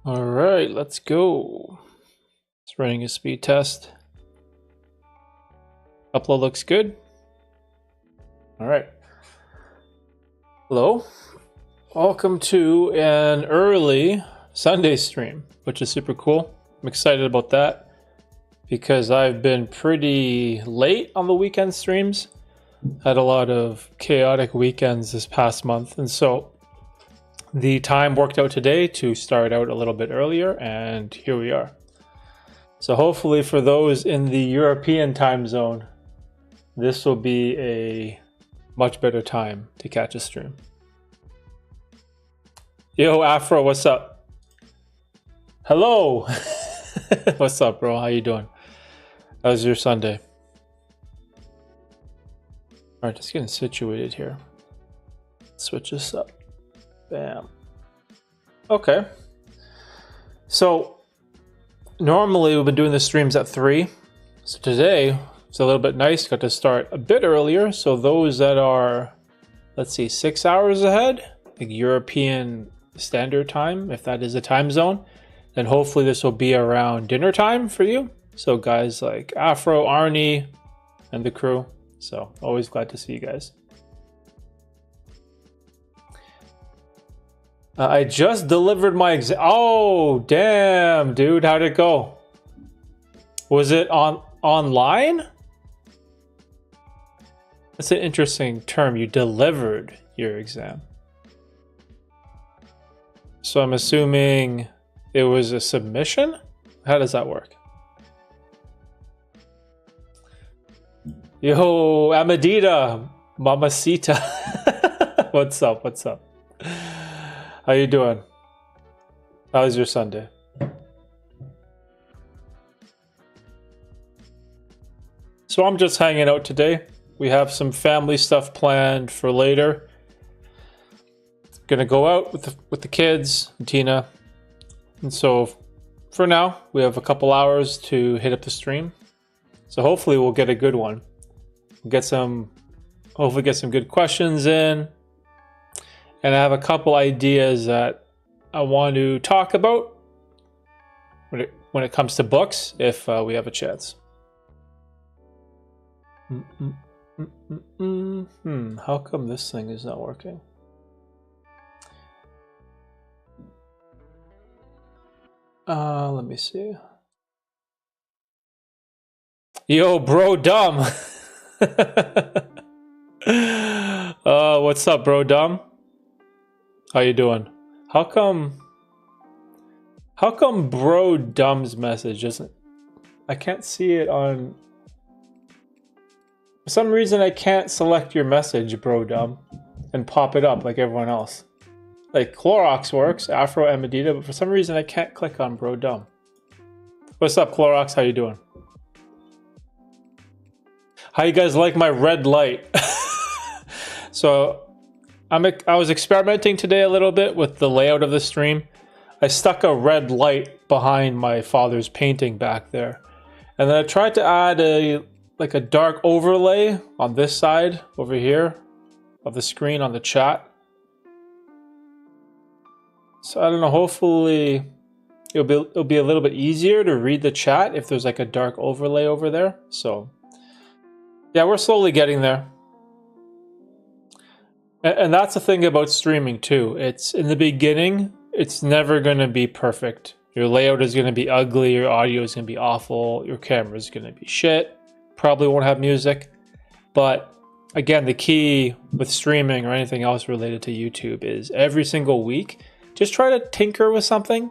All right, let's go. It's running a speed test. Upload looks good. All right. Hello. Welcome to an early Sunday stream, which is super cool. I'm excited about that because I've been pretty late on the weekend streams. Had a lot of chaotic weekends this past month, and so the time worked out today to start out a little bit earlier, and here we are. So hopefully for those in the European time zone, this will be a much better time to catch a stream. Yo, Afro, what's up? Hello. What's up, bro? How you doing? How's your Sunday? All right, just getting situated here. Switch this up. Bam. Okay. So normally we've been doing the streams at 3. So today it's a little bit nice. Got to start a bit earlier. So those that are, let's see, 6 hours ahead, like European Standard Time, if that is a time zone, then hopefully this will be around dinner time for you. So guys like Afro, Arnie, and the crew. So always glad to see you guys. I just delivered my exam. Oh, damn, dude. How'd it go? Was it online? That's an interesting term. You delivered your exam. So I'm assuming it was a submission? How does that work? Yo, Amadita, Mamacita. What's up? What's up? How you doing? How's your Sunday? So I'm just hanging out today. We have some family stuff planned for later. Gonna go out with the kids, and Tina. And so for now, we have a couple hours to hit up the stream. So hopefully we'll get a good one. Hopefully get some good questions in. And I have a couple ideas that I want to talk about when it comes to books, if we have a chance. How come this thing is not working? Let me see. Yo, bro, dumb. What's up, bro, dumb? How you doing? How come bro dumb's message isn't? I can't see it on. For some reason, I can't select your message, bro dumb, and pop it up like everyone else. Like Clorox works, Afro and Medita, but for some reason I can't click on bro dumb. What's up, Clorox? How you doing? How you guys like my red light? So I was experimenting today a little bit with the layout of the stream. I stuck a red light behind my father's painting back there. And then I tried to add a dark overlay on this side over here of the screen on the chat. So I don't know, hopefully it'll be a little bit easier to read the chat if there's like a dark overlay over there. So yeah, we're slowly getting there. And that's the thing about streaming too. It's in the beginning, it's never going to be perfect. Your layout is going to be ugly, your audio is going to be awful, your camera is going to be shit, probably won't have music. But again, the key with streaming or anything else related to YouTube is every single week, just try to tinker with something.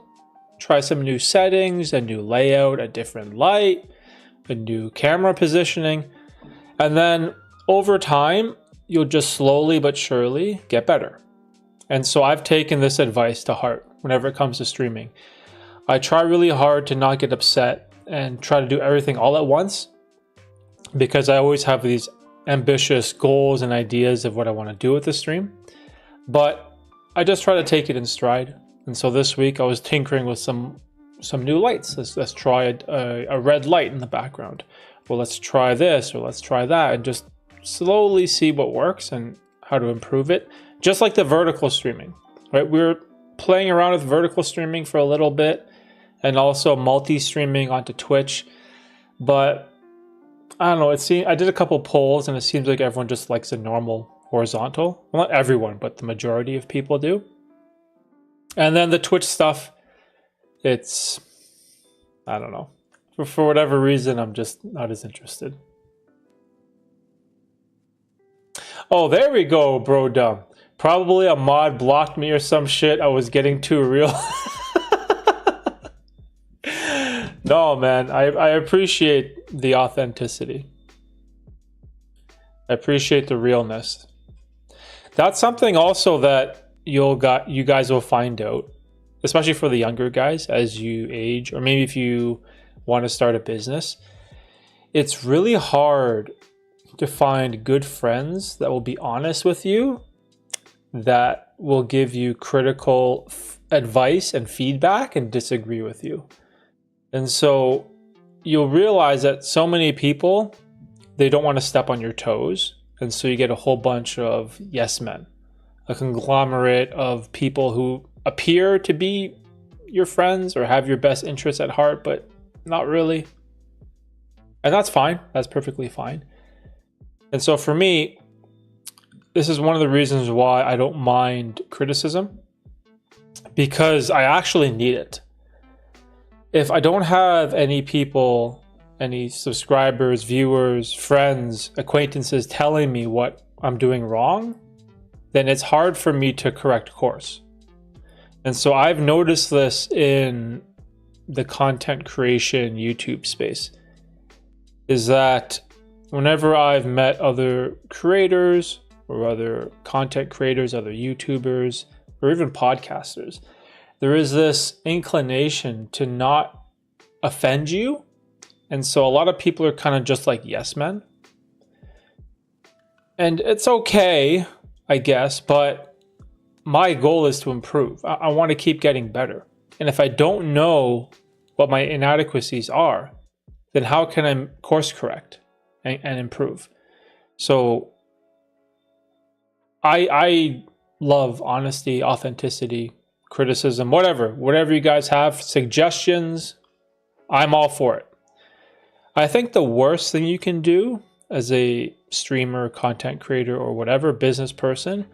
Try some new settings, a new layout, a different light, a new camera positioning. And then over time, you'll just slowly but surely get better. And so I've taken this advice to heart whenever it comes to streaming. I try really hard to not get upset and try to do everything all at once, because I always have these ambitious goals and ideas of what I want to do with the stream. But I just try to take it in stride. And so this week I was tinkering with some new lights. Let's try a red light in the background. Well, let's try this or let's try that, and just slowly see what works and how to improve it. Just like the vertical streaming, right? playing around with vertical streaming for a little bit and also multi-streaming onto Twitch. But I don't know, I did a couple polls and it seems like everyone just likes a normal horizontal. Well, not everyone, but the majority of people do. And then the Twitch stuff, it's, I don't know. For whatever reason, I'm just not as interested. Oh, there we go, bro dumb. Probably a mod blocked me or some shit. I was getting too real. No, man, I appreciate the authenticity. I appreciate the realness. That's something also that you guys will find out, especially for the younger guys as you age, or maybe if you want to start a business. It's really hard to find good friends that will be honest with you, that will give you critical advice and feedback and disagree with you. And so you'll realize that so many people, they don't want to step on your toes. And so you get a whole bunch of yes men, a conglomerate of people who appear to be your friends or have your best interests at heart, but not really. And that's fine. That's perfectly fine. And so for me, this is one of the reasons why I don't mind criticism, because I actually need it. If I don't have any people, any subscribers, viewers, friends, acquaintances telling me what I'm doing wrong, then it's hard for me to correct course. And so I've noticed this in the content creation YouTube space, is that whenever I've met other creators or other content creators, other YouTubers, or even podcasters, there is this inclination to not offend you. And so a lot of people are kind of just like yes men. And it's okay, I guess, but my goal is to improve. I want to keep getting better. And if I don't know what my inadequacies are, then how can I course correct and improve? So I love honesty, authenticity, criticism, whatever you guys have, suggestions, I'm all for it. I think the worst thing you can do as a streamer, content creator, or whatever business person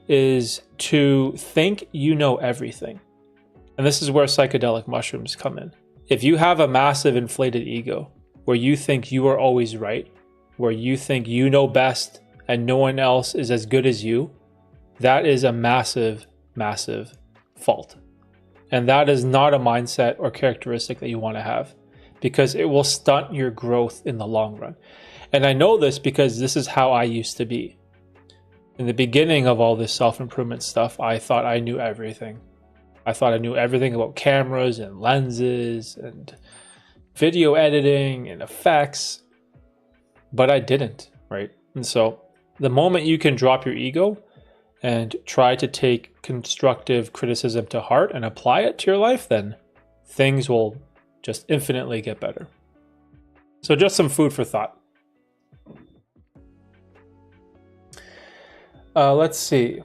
is to think you know everything. And this is where psychedelic mushrooms come in. If you have a massive inflated ego where you think you are always right, where you think you know best and no one else is as good as you, that is a massive, massive fault. And that is not a mindset or characteristic that you want to have, because it will stunt your growth in the long run. And I know this because this is how I used to be. In the beginning of all this self-improvement stuff, I thought I knew everything. I thought I knew everything about cameras and lenses and video editing and effects, but I didn't, right? And so the moment you can drop your ego and try to take constructive criticism to heart and apply it to your life, then things will just infinitely get better. So just some food for thought. Let's see.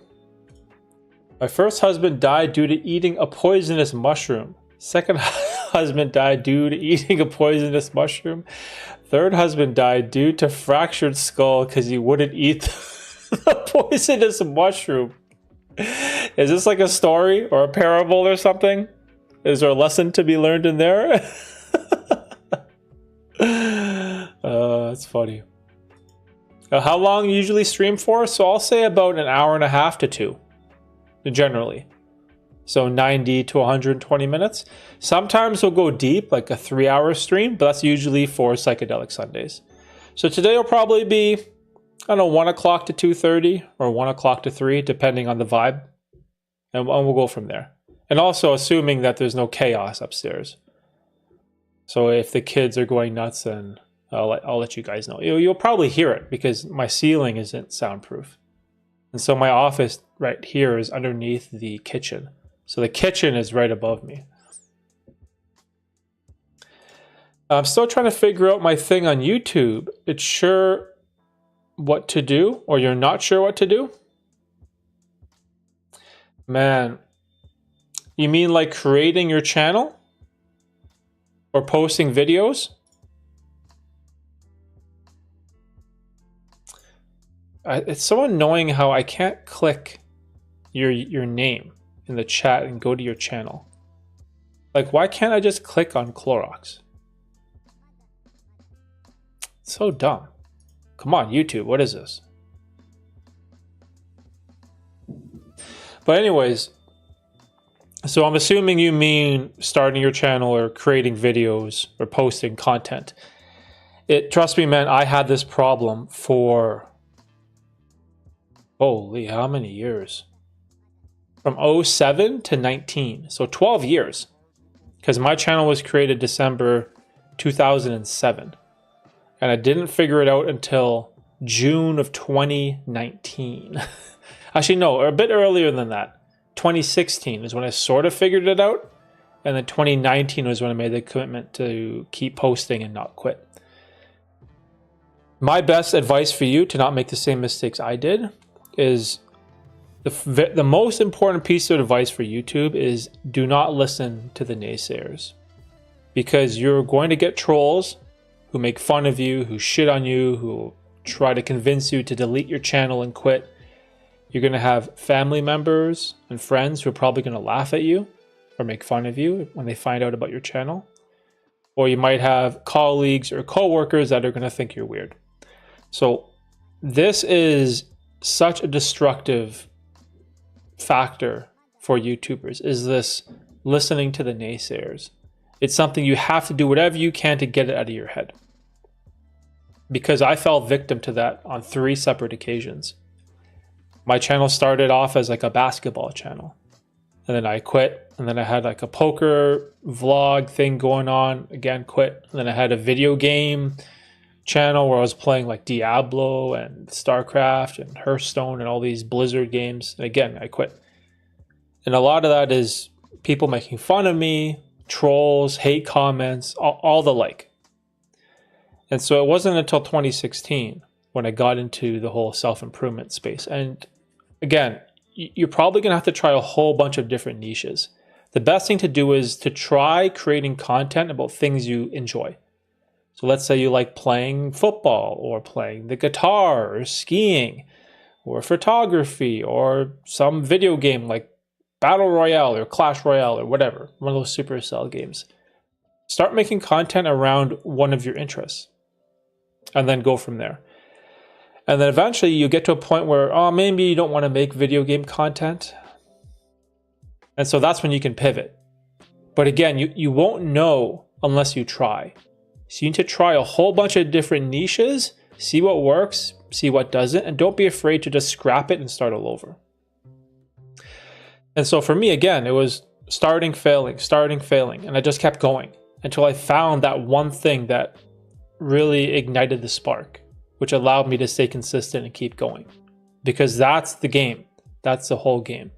My first husband died due to eating a poisonous mushroom. Second husband died due to eating a poisonous mushroom. Third husband died due to fractured skull because he wouldn't eat the poisonous mushroom. Is this like a story or a parable or something? Is there a lesson to be learned in there? That's funny. How long you usually stream for? So I'll say about an hour and a half to 2, generally. So 90 to 120 minutes. Sometimes we'll go deep, like a 3-hour stream, but that's usually for Psychedelic Sundays. So today will probably be, I don't know, 1 o'clock to 2:30 or 1 o'clock to 3, depending on the vibe. And we'll go from there. And also assuming that there's no chaos upstairs. So if the kids are going nuts, then I'll let you guys know. You'll probably hear it because my ceiling isn't soundproof. And so my office right here is underneath the kitchen. So the kitchen is right above me. I'm still trying to figure out my thing on YouTube. It's sure what to do, or you're not sure what to do? Man, You mean like creating your channel or posting videos? It's so annoying how I can't click your name in the chat and go to your channel. Like, why can't I just click on Clorox? It's so dumb. Come on, YouTube, what is this? But anyways, so I'm assuming you mean starting your channel or creating videos or posting content. Trust me, man, I had this problem for, holy, how many years? From 07 to 19, so 12 years. Because my channel was created December 2007. And I didn't figure it out until June of 2019. Actually, no, a bit earlier than that. 2016 is when I sort of figured it out. And then 2019 was when I made the commitment to keep posting and not quit. My best advice for you to not make the same mistakes I did is the most important piece of advice for YouTube is do not listen to the naysayers. Because you're going to get trolls who make fun of you, who shit on you, who try to convince you to delete your channel and quit. You're going to have family members and friends who are probably going to laugh at you or make fun of you when they find out about your channel. Or you might have colleagues or coworkers that are going to think you're weird. So this is such a destructive factor for YouTubers, is this listening to the naysayers. It's something you have to do whatever you can to get it out of your head. Because I fell victim to that on 3 separate occasions. My channel started off as like a basketball channel. And then I quit. And then I had like a poker vlog thing going on. Again, quit. And then I had a video game channel where I was playing like Diablo and StarCraft and Hearthstone and all these Blizzard games. And again, I quit. And a lot of that is people making fun of me, trolls, hate comments, all the like. And so it wasn't until 2016 when I got into the whole self-improvement space. And again, you're probably going to have to try a whole bunch of different niches. The best thing to do is to try creating content about things you enjoy. So let's say you like playing football or playing the guitar or skiing or photography or some video game like Battle Royale or Clash Royale or whatever, one of those Supercell games. Start making content around one of your interests and then go from there. And then eventually you get to a point where, oh, maybe you don't want to make video game content. And so that's when you can pivot. But again, you won't know unless you try. So you need to try a whole bunch of different niches, see what works, see what doesn't, and don't be afraid to just scrap it and start all over. And so for me, again, it was starting, failing, and I just kept going until I found that one thing that really ignited the spark, which allowed me to stay consistent and keep going. Because that's the game. That's the whole game.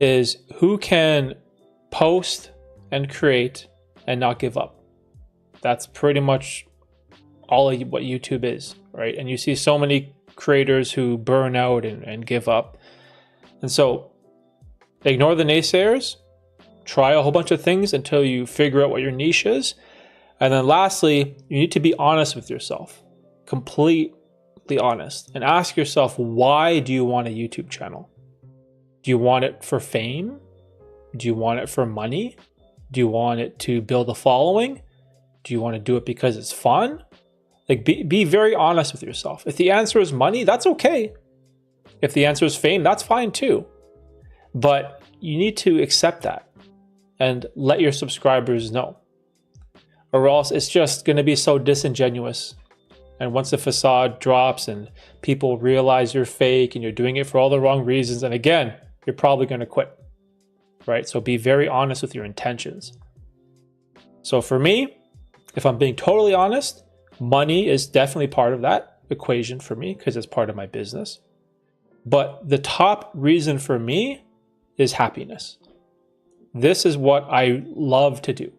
Is who can post and create and not give up. That's pretty much all of what YouTube is, right? And you see so many creators who burn out and give up. And so ignore the naysayers, try a whole bunch of things until you figure out what your niche is. And then lastly, you need to be honest with yourself, completely honest, and ask yourself, why do you want a YouTube channel? Do you want it for fame? Do you want it for money? Do you want it to build a following? Do you want to do it because it's fun? Like, be very honest with yourself. If the answer is money, that's okay. If the answer is fame, that's fine too. But you need to accept that and let your subscribers know. Or else it's just going to be so disingenuous. And once the facade drops and people realize you're fake and you're doing it for all the wrong reasons, and again, you're probably going to quit, right? So be very honest with your intentions. So for me, if I'm being totally honest, money is definitely part of that equation for me because it's part of my business. But the top reason for me is happiness. This is what I love to do.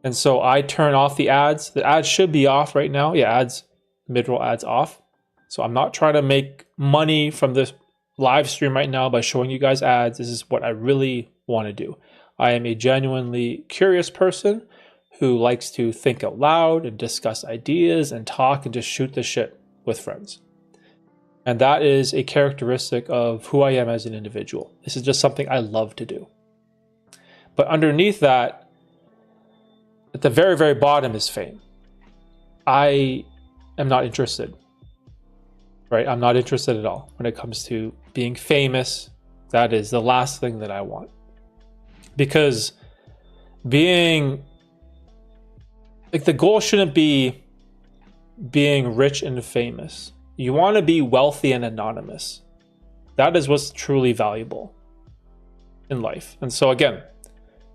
And so I turn off the ads. The ads should be off right now. Yeah, ads, mid-roll ads off. So I'm not trying to make money from this live stream right now by showing you guys ads. This is what I really want to do. I am a genuinely curious person who likes to think out loud and discuss ideas and talk and just shoot the shit with friends. And that is a characteristic of who I am as an individual. This is just something I love to do. But underneath that, at the very, very bottom is fame. I am not interested, right? I'm not interested at all when it comes to being famous. That is the last thing that I want. Because being, like, the goal shouldn't be being rich and famous. You want to be wealthy and anonymous. That is what's truly valuable in life. And so again,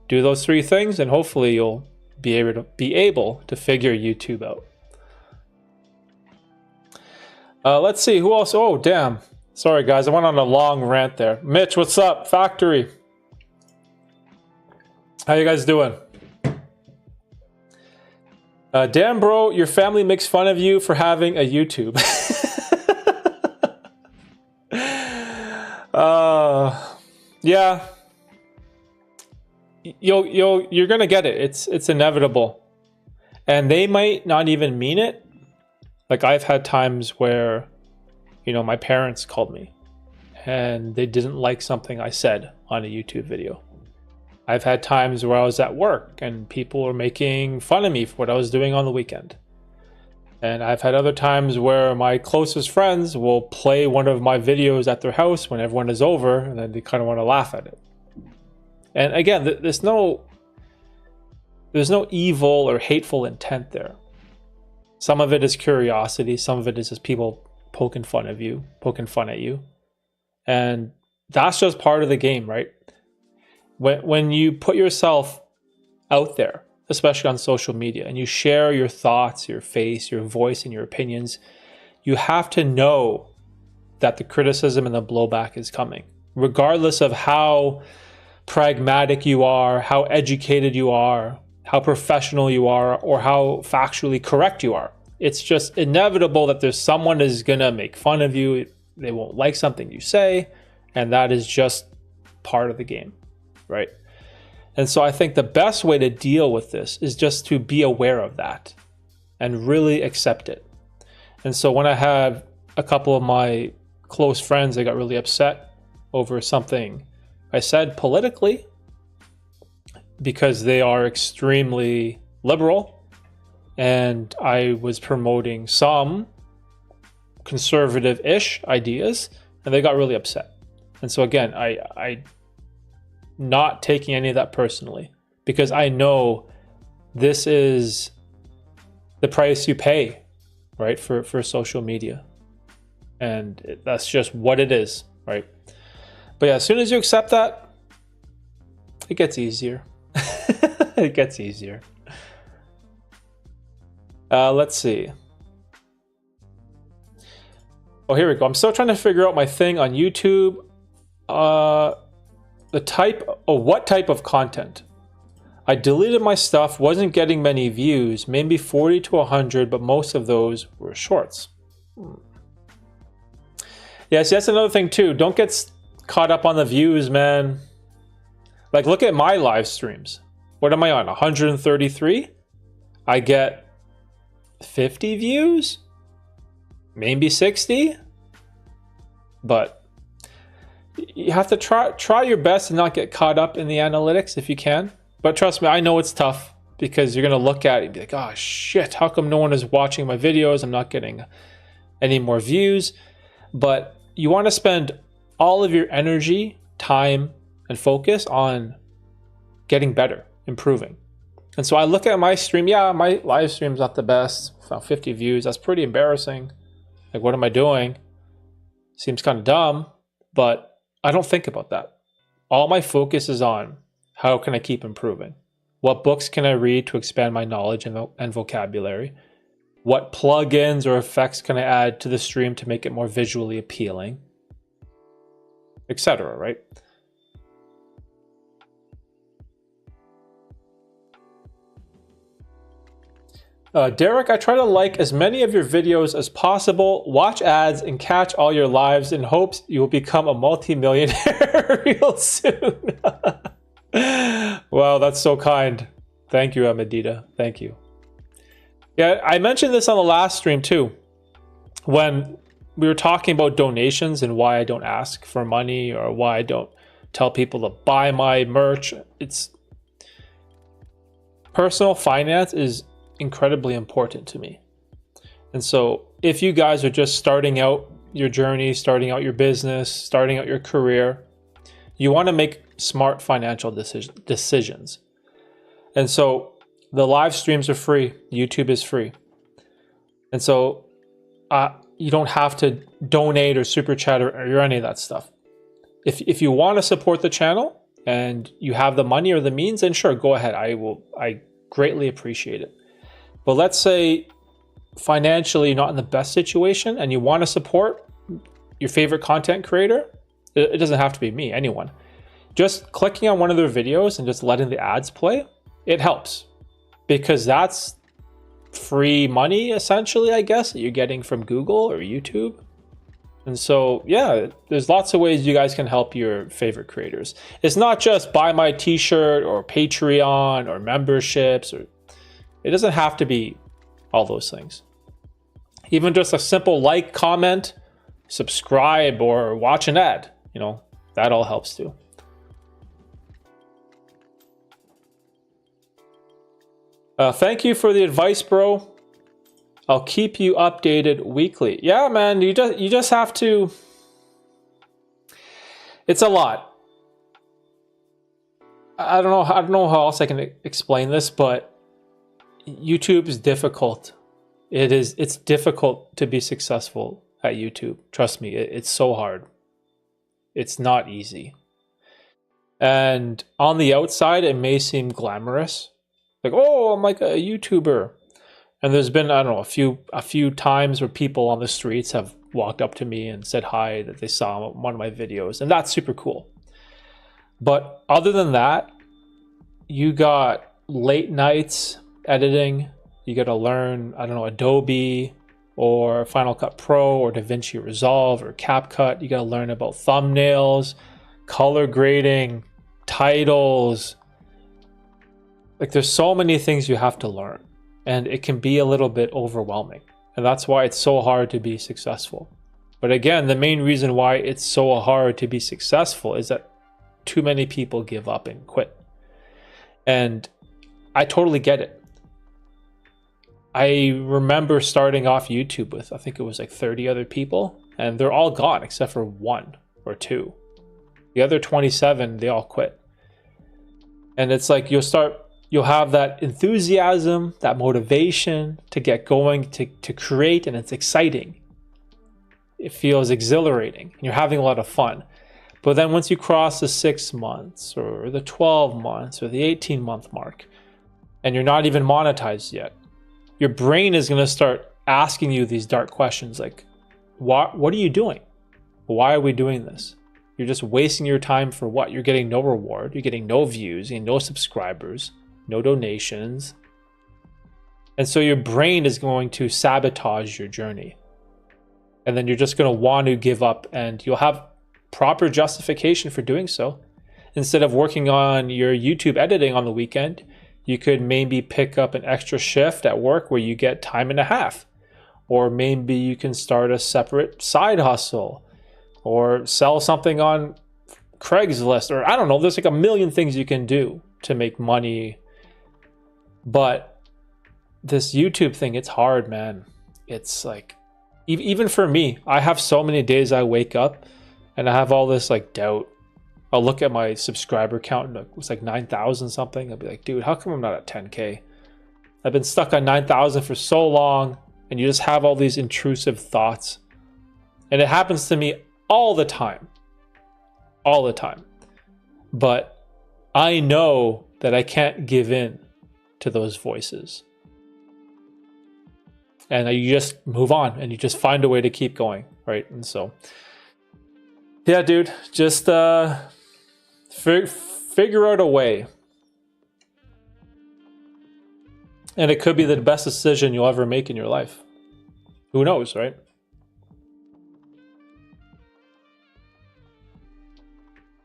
do those three things and hopefully you'll be able to figure YouTube out. Let's see who else. Oh, damn. Sorry guys, I went on a long rant there. Mitch, what's up? Factory. How you guys doing? Damn bro, your family makes fun of you for having a YouTube. Yeah, you're gonna get it. It's inevitable, and they might not even mean it. Like I've had times where, you know, my parents called me, and they didn't like something I said on a YouTube video. I've had times where I was at work and people were making fun of me for what I was doing on the weekend. And I've had other times where my closest friends will play one of my videos at their house when everyone is over, and then they kind of want to laugh at it. And again, there's no evil or hateful intent there. Some of it is curiosity. Some of it is just people poking fun at you. And that's just part of the game, right? When you put yourself out there, especially on social media, and you share your thoughts, your face, your voice, and your opinions, you have to know that the criticism and the blowback is coming, regardless of how pragmatic you are, how educated you are, how professional you are, or how factually correct you are. It's just inevitable that there's someone is gonna make fun of you. They won't like something you say, and that is just part of the game, right? And so I think the best way to deal with this is just to be aware of that and really accept it. And so when I had a couple of my close friends, they got really upset over something I said politically, because they are extremely liberal and I was promoting some conservative-ish ideas, and they got really upset. And so again, I not taking any of that personally, because I know this is the price you pay, right, for social media, and that's just what it is, right? But yeah, as soon as you accept that, it gets easier. It gets easier. Let's see. Oh, here we go. I'm still trying to figure out my thing on YouTube. What type of content? I deleted my stuff, wasn't getting many views, maybe 40 to 100, but most of those were shorts. Yeah, see, that's another thing too. Don't get caught up on the views, man. Like, look at my live streams. What am I on? 133? I get 50 views? Maybe 60? But you have to try your best to not get caught up in the analytics if you can. But trust me, I know it's tough, because you're going to look at it and be like, oh shit, how come no one is watching my videos? I'm not getting any more views. But you want to spend all of your energy, time, and focus on getting better, improving. And so I look at my stream. Yeah, my live stream's not the best. About 50 views. That's pretty embarrassing. Like, what am I doing? Seems kind of dumb, but I don't think about that. All my focus is on how can I keep improving? What books can I read to expand my knowledge and vocabulary? What plugins or effects can I add to the stream to make it more visually appealing? Etc., right? Derek, I try to like as many of your videos as possible, watch ads, and catch all your lives in hopes you will become a multi-millionaire real soon. Wow, that's so kind. Thank you, Amadita. Thank you. Yeah, I mentioned this on the last stream too, when we were talking about donations and why I don't ask for money or why I don't tell people to buy my merch. It's personal finance is incredibly important to me. And so if you guys are just starting out your journey, starting out your business, starting out your career, you want to make smart financial decisions. And so the live streams are free. YouTube is free. And so you don't have to donate or super chat or any of that stuff. If you want to support the channel and you have the money or the means, then sure, go ahead. I greatly appreciate it. But let's say financially you're not in the best situation and you want to support your favorite content creator. It doesn't have to be me, anyone. Just clicking on one of their videos and just letting the ads play, it helps, because that's free money essentially, I guess, that you're getting from Google or YouTube. And so, yeah, there's lots of ways you guys can help your favorite creators. It's not just buy my t-shirt or Patreon or memberships, or it doesn't have to be all those things. Even just a simple like, comment, subscribe, or watch an ad, that all helps too. Thank you for the advice, bro. I'll keep you updated weekly. Yeah, man, you just have to. It's a lot. I don't know how else I can explain this, but YouTube is difficult. It's difficult to be successful at YouTube. Trust me, it's so hard. It's not easy. And on the outside, it may seem glamorous. Like, oh, I'm like a YouTuber. And there's been, I don't know, a few times where people on the streets have walked up to me and said hi, that they saw one of my videos. And that's super cool. But other than that, you got late nights editing. You got to learn, I don't know, Adobe or Final Cut Pro or DaVinci Resolve or CapCut. You got to learn about thumbnails, color grading, titles. Like, there's so many things you have to learn, and it can be a little bit overwhelming. And that's why it's so hard to be successful. But again, the main reason why it's so hard to be successful is that too many people give up and quit. And I totally get it. I remember starting off YouTube with, I think it was like 30 other people, and they're all gone except for 1 or 2. The other 27, they all quit. And it's like you'll have that enthusiasm, that motivation to get going, to create, and it's exciting. It feels exhilarating, and you're having a lot of fun. But then once you cross the 6 months or the 12 months or the 18-month mark, and you're not even monetized yet, your brain is going to start asking you these dark questions like, what are you doing? Why are we doing this? You're just wasting your time for what? You're getting no reward. You're getting no views, you're getting no subscribers, no donations. And so your brain is going to sabotage your journey. And then you're just going to want to give up, and you'll have proper justification for doing so. Instead of working on your YouTube editing on the weekend, you could maybe pick up an extra shift at work where you get time and a half. Or maybe you can start a separate side hustle or sell something on Craigslist, or I don't know, there's like a million things you can do to make money. But this YouTube thing, it's hard, man. It's like, even for me, I have so many days I wake up and I have all this like doubt. I'll look at my subscriber count and it's like 9,000 something. I'll be like, dude, how come I'm not at 10K? I've been stuck on 9,000 for so long, and you just have all these intrusive thoughts. And it happens to me all the time. All the time. But I know that I can't give in to those voices. And you just move on, and you just find a way to keep going, right? And so, yeah, dude, just figure out a way. And it could be the best decision you'll ever make in your life. Who knows, right?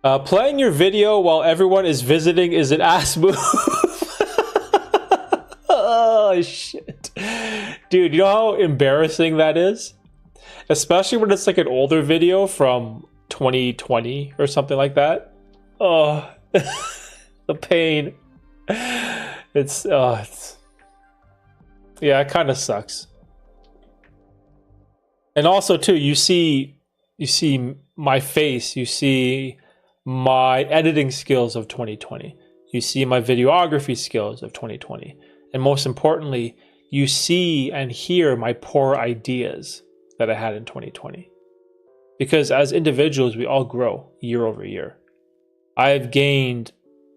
Playing your video while everyone is visiting is an ass move. Oh, shit. Dude, you know how embarrassing that is? Especially when it's like an older video from 2020 or something like that. Oh, the pain. It's yeah, it kind of sucks. And also too, you see my face, you see my editing skills of 2020. You see my videography skills of 2020. And most importantly, you see and hear my poor ideas that I had in 2020. Because as individuals, we all grow year over year. I've gained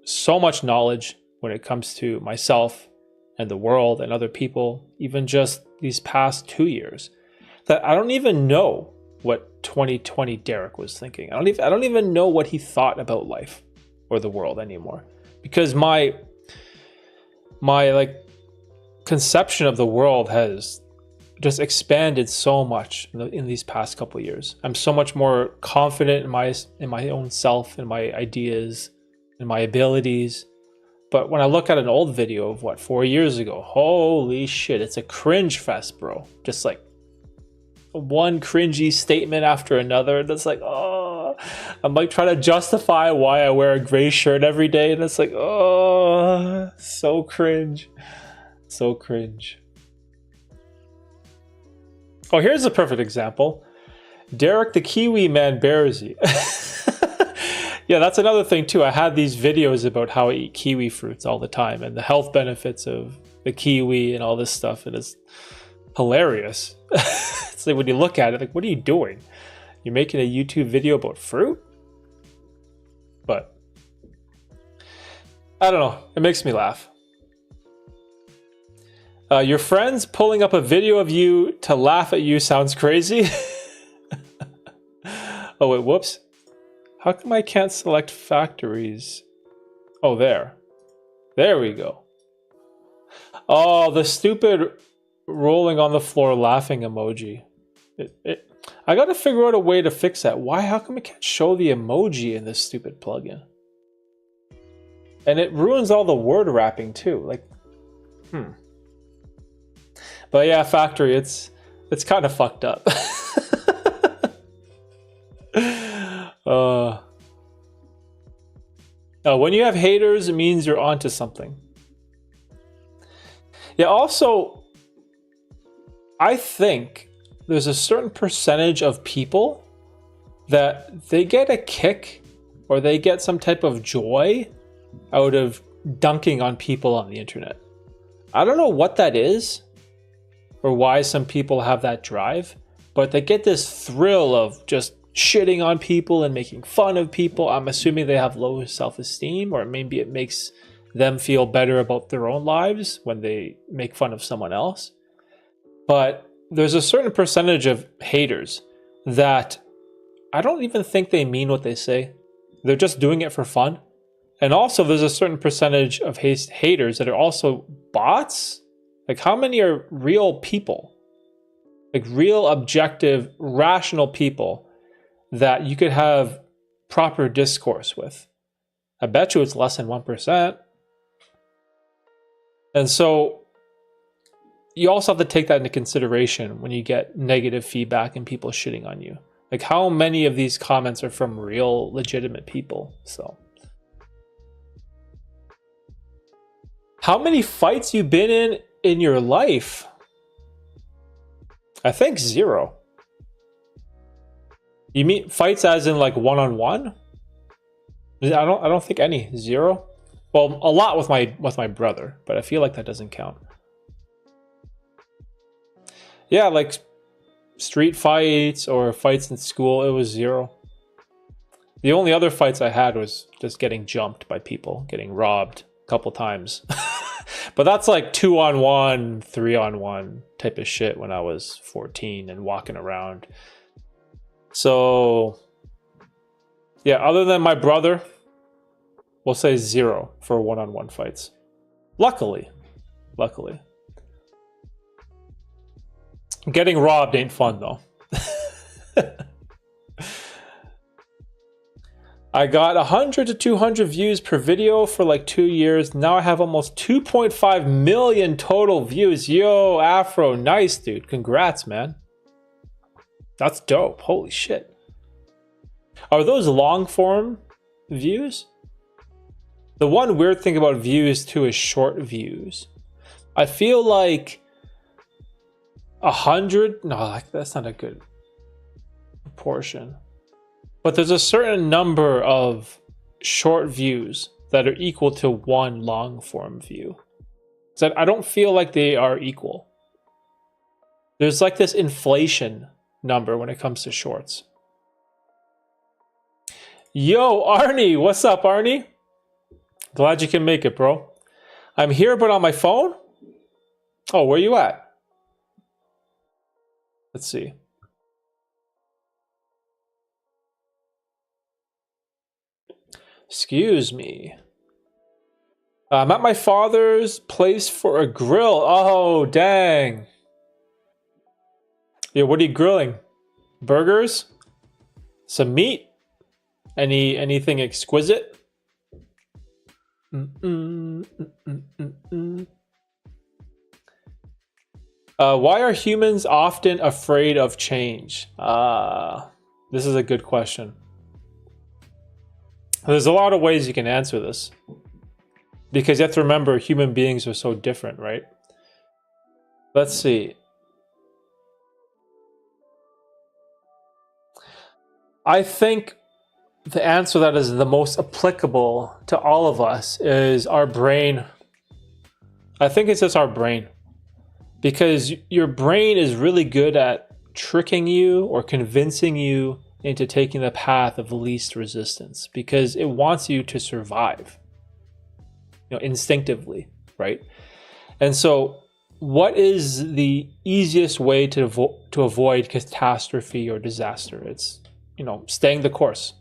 so much knowledge when it comes to myself and the world and other people, even just these past 2 years, that I don't even know what 2020 Derek was thinking. I don't even know what he thought about life or the world anymore, because my like conception of the world has just expanded so much in these past couple of years. I'm so much more confident in my own self, in my ideas, in my abilities. But when I look at an old video of 4 years ago, holy shit, it's a cringe fest, bro. Just like one cringy statement after another. That's like, oh, I'm like trying to justify why I wear a gray shirt every day. And it's like, oh, so cringe. So cringe. Oh, here's a perfect example. Derek the Kiwi man bears you. Yeah, that's another thing too. I had these videos about how I eat kiwi fruits all the time and the health benefits of the kiwi and all this stuff. And it's hilarious. It's like when you look at it, like, what are you doing? You're making a YouTube video about fruit? But I don't know. It makes me laugh. Your friends pulling up a video of you to laugh at you sounds crazy. Oh, wait, whoops. How come I can't select factories? Oh, there. There we go. Oh, the stupid rolling on the floor laughing emoji. I gotta figure out a way to fix that. Why? How come I can't show the emoji in this stupid plugin? And it ruins all the word wrapping too. Like, But yeah, factory, it's kind of fucked up. When you have haters, it means you're onto something. Yeah, also, I think there's a certain percentage of people that they get a kick or they get some type of joy out of dunking on people on the internet. I don't know what that is or why some people have that drive, but they get this thrill of just shitting on people and making fun of people. I'm assuming they have low self-esteem, or maybe it makes them feel better about their own lives when they make fun of someone else. But there's a certain percentage of haters that I don't even think they mean what they say. They're just doing it for fun. And also there's a certain percentage of haters that are also bots. Like, how many are real people? Like real, objective, rational people that you could have proper discourse with? I bet you it's less than 1%. And so you also have to take that into consideration when you get negative feedback and people shitting on you. Like, how many of these comments are from real, legitimate people? So, how many fights you been in your life? I think 0. You mean fights as in like one-on-one? I don't think any. 0. Well, a lot with my brother, but I feel like that doesn't count. Yeah, like street fights or fights in school, it was 0. The only other fights I had was just getting jumped by people, getting robbed a couple times. But that's like 2-on-1, 3-on-1 type of shit when I was 14 and walking around. So, yeah, other than my brother, we'll say 0 for one-on-one fights. Luckily. Getting robbed ain't fun though. I got 100 to 200 views per video for like 2 years. Now I have almost 2.5 million total views. Yo, Afro, nice, dude. Congrats, man. That's dope. Holy shit. Are those long form views? The one weird thing about views too is short views. I feel like 100, no, that's not a good proportion. But there's a certain number of short views that are equal to one long form view. So I don't feel like they are equal. There's like this inflation number when it comes to shorts. Yo, Arnie, what's up, Arnie? Glad you can make it, bro. I'm here, but on my phone? Oh, where you at? Let's see. Excuse me. I'm at my father's place for a grill. Oh, dang. Yeah, what are you grilling? Burgers? Some meat? Anything exquisite? Why are humans often afraid of change? This is a good question. There's a lot of ways you can answer this, because you have to remember human beings are so different, right? Let's see. I think the answer that is the most applicable to all of us is our brain. I think it's just our brain, because your brain is really good at tricking you or convincing you into taking the path of least resistance, because it wants you to survive, instinctively, right? And so what is the easiest way to avoid catastrophe or disaster? It's, staying the course,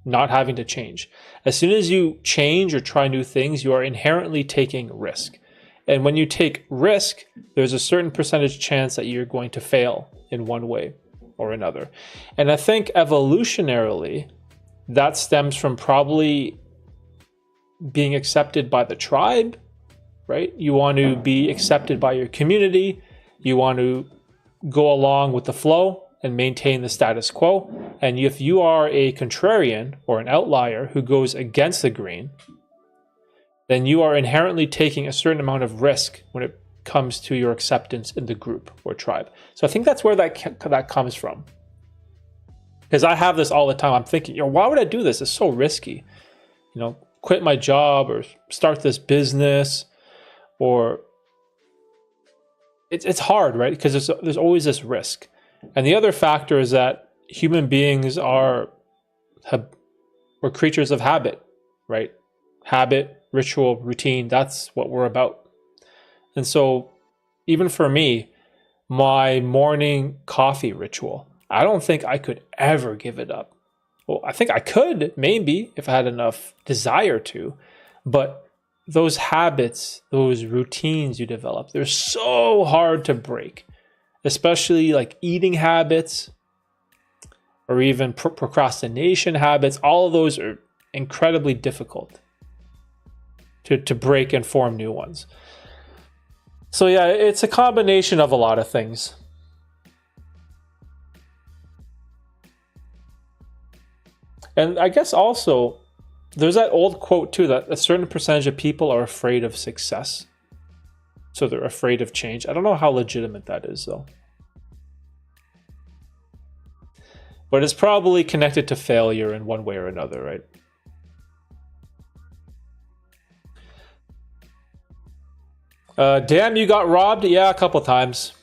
not having to change. As soon as you change or try new things, you are inherently taking risk. And when you take risk, there's a certain percentage chance that you're going to fail in one way or another. And I think evolutionarily, that stems from probably being accepted by the tribe, right? You want to be accepted by your community. You want to go along with the flow and maintain the status quo. And if you are a contrarian or an outlier who goes against the grain, then you are inherently taking a certain amount of risk when it comes to your acceptance in the group or tribe. So I think that's where that comes from. Because I have this all the time. I'm thinking, why would I do this? It's so risky. Quit my job or start this business, or it's hard, right? Because there's always this risk. And the other factor is that human beings we're creatures of habit, right? Habit, ritual, routine, that's what we're about. And so even for me, my morning coffee ritual, I don't think I could ever give it up. Well, I think I could, maybe, if I had enough desire to, but those habits, those routines you develop, they're so hard to break, especially like eating habits or even procrastination habits. All of those are incredibly difficult to break and form new ones. So yeah, it's a combination of a lot of things. And I guess also, there's that old quote too, that a certain percentage of people are afraid of success. So they're afraid of change. I don't know how legitimate that is though. But it's probably connected to failure in one way or another, right? Damn, you got robbed? Yeah, a couple times.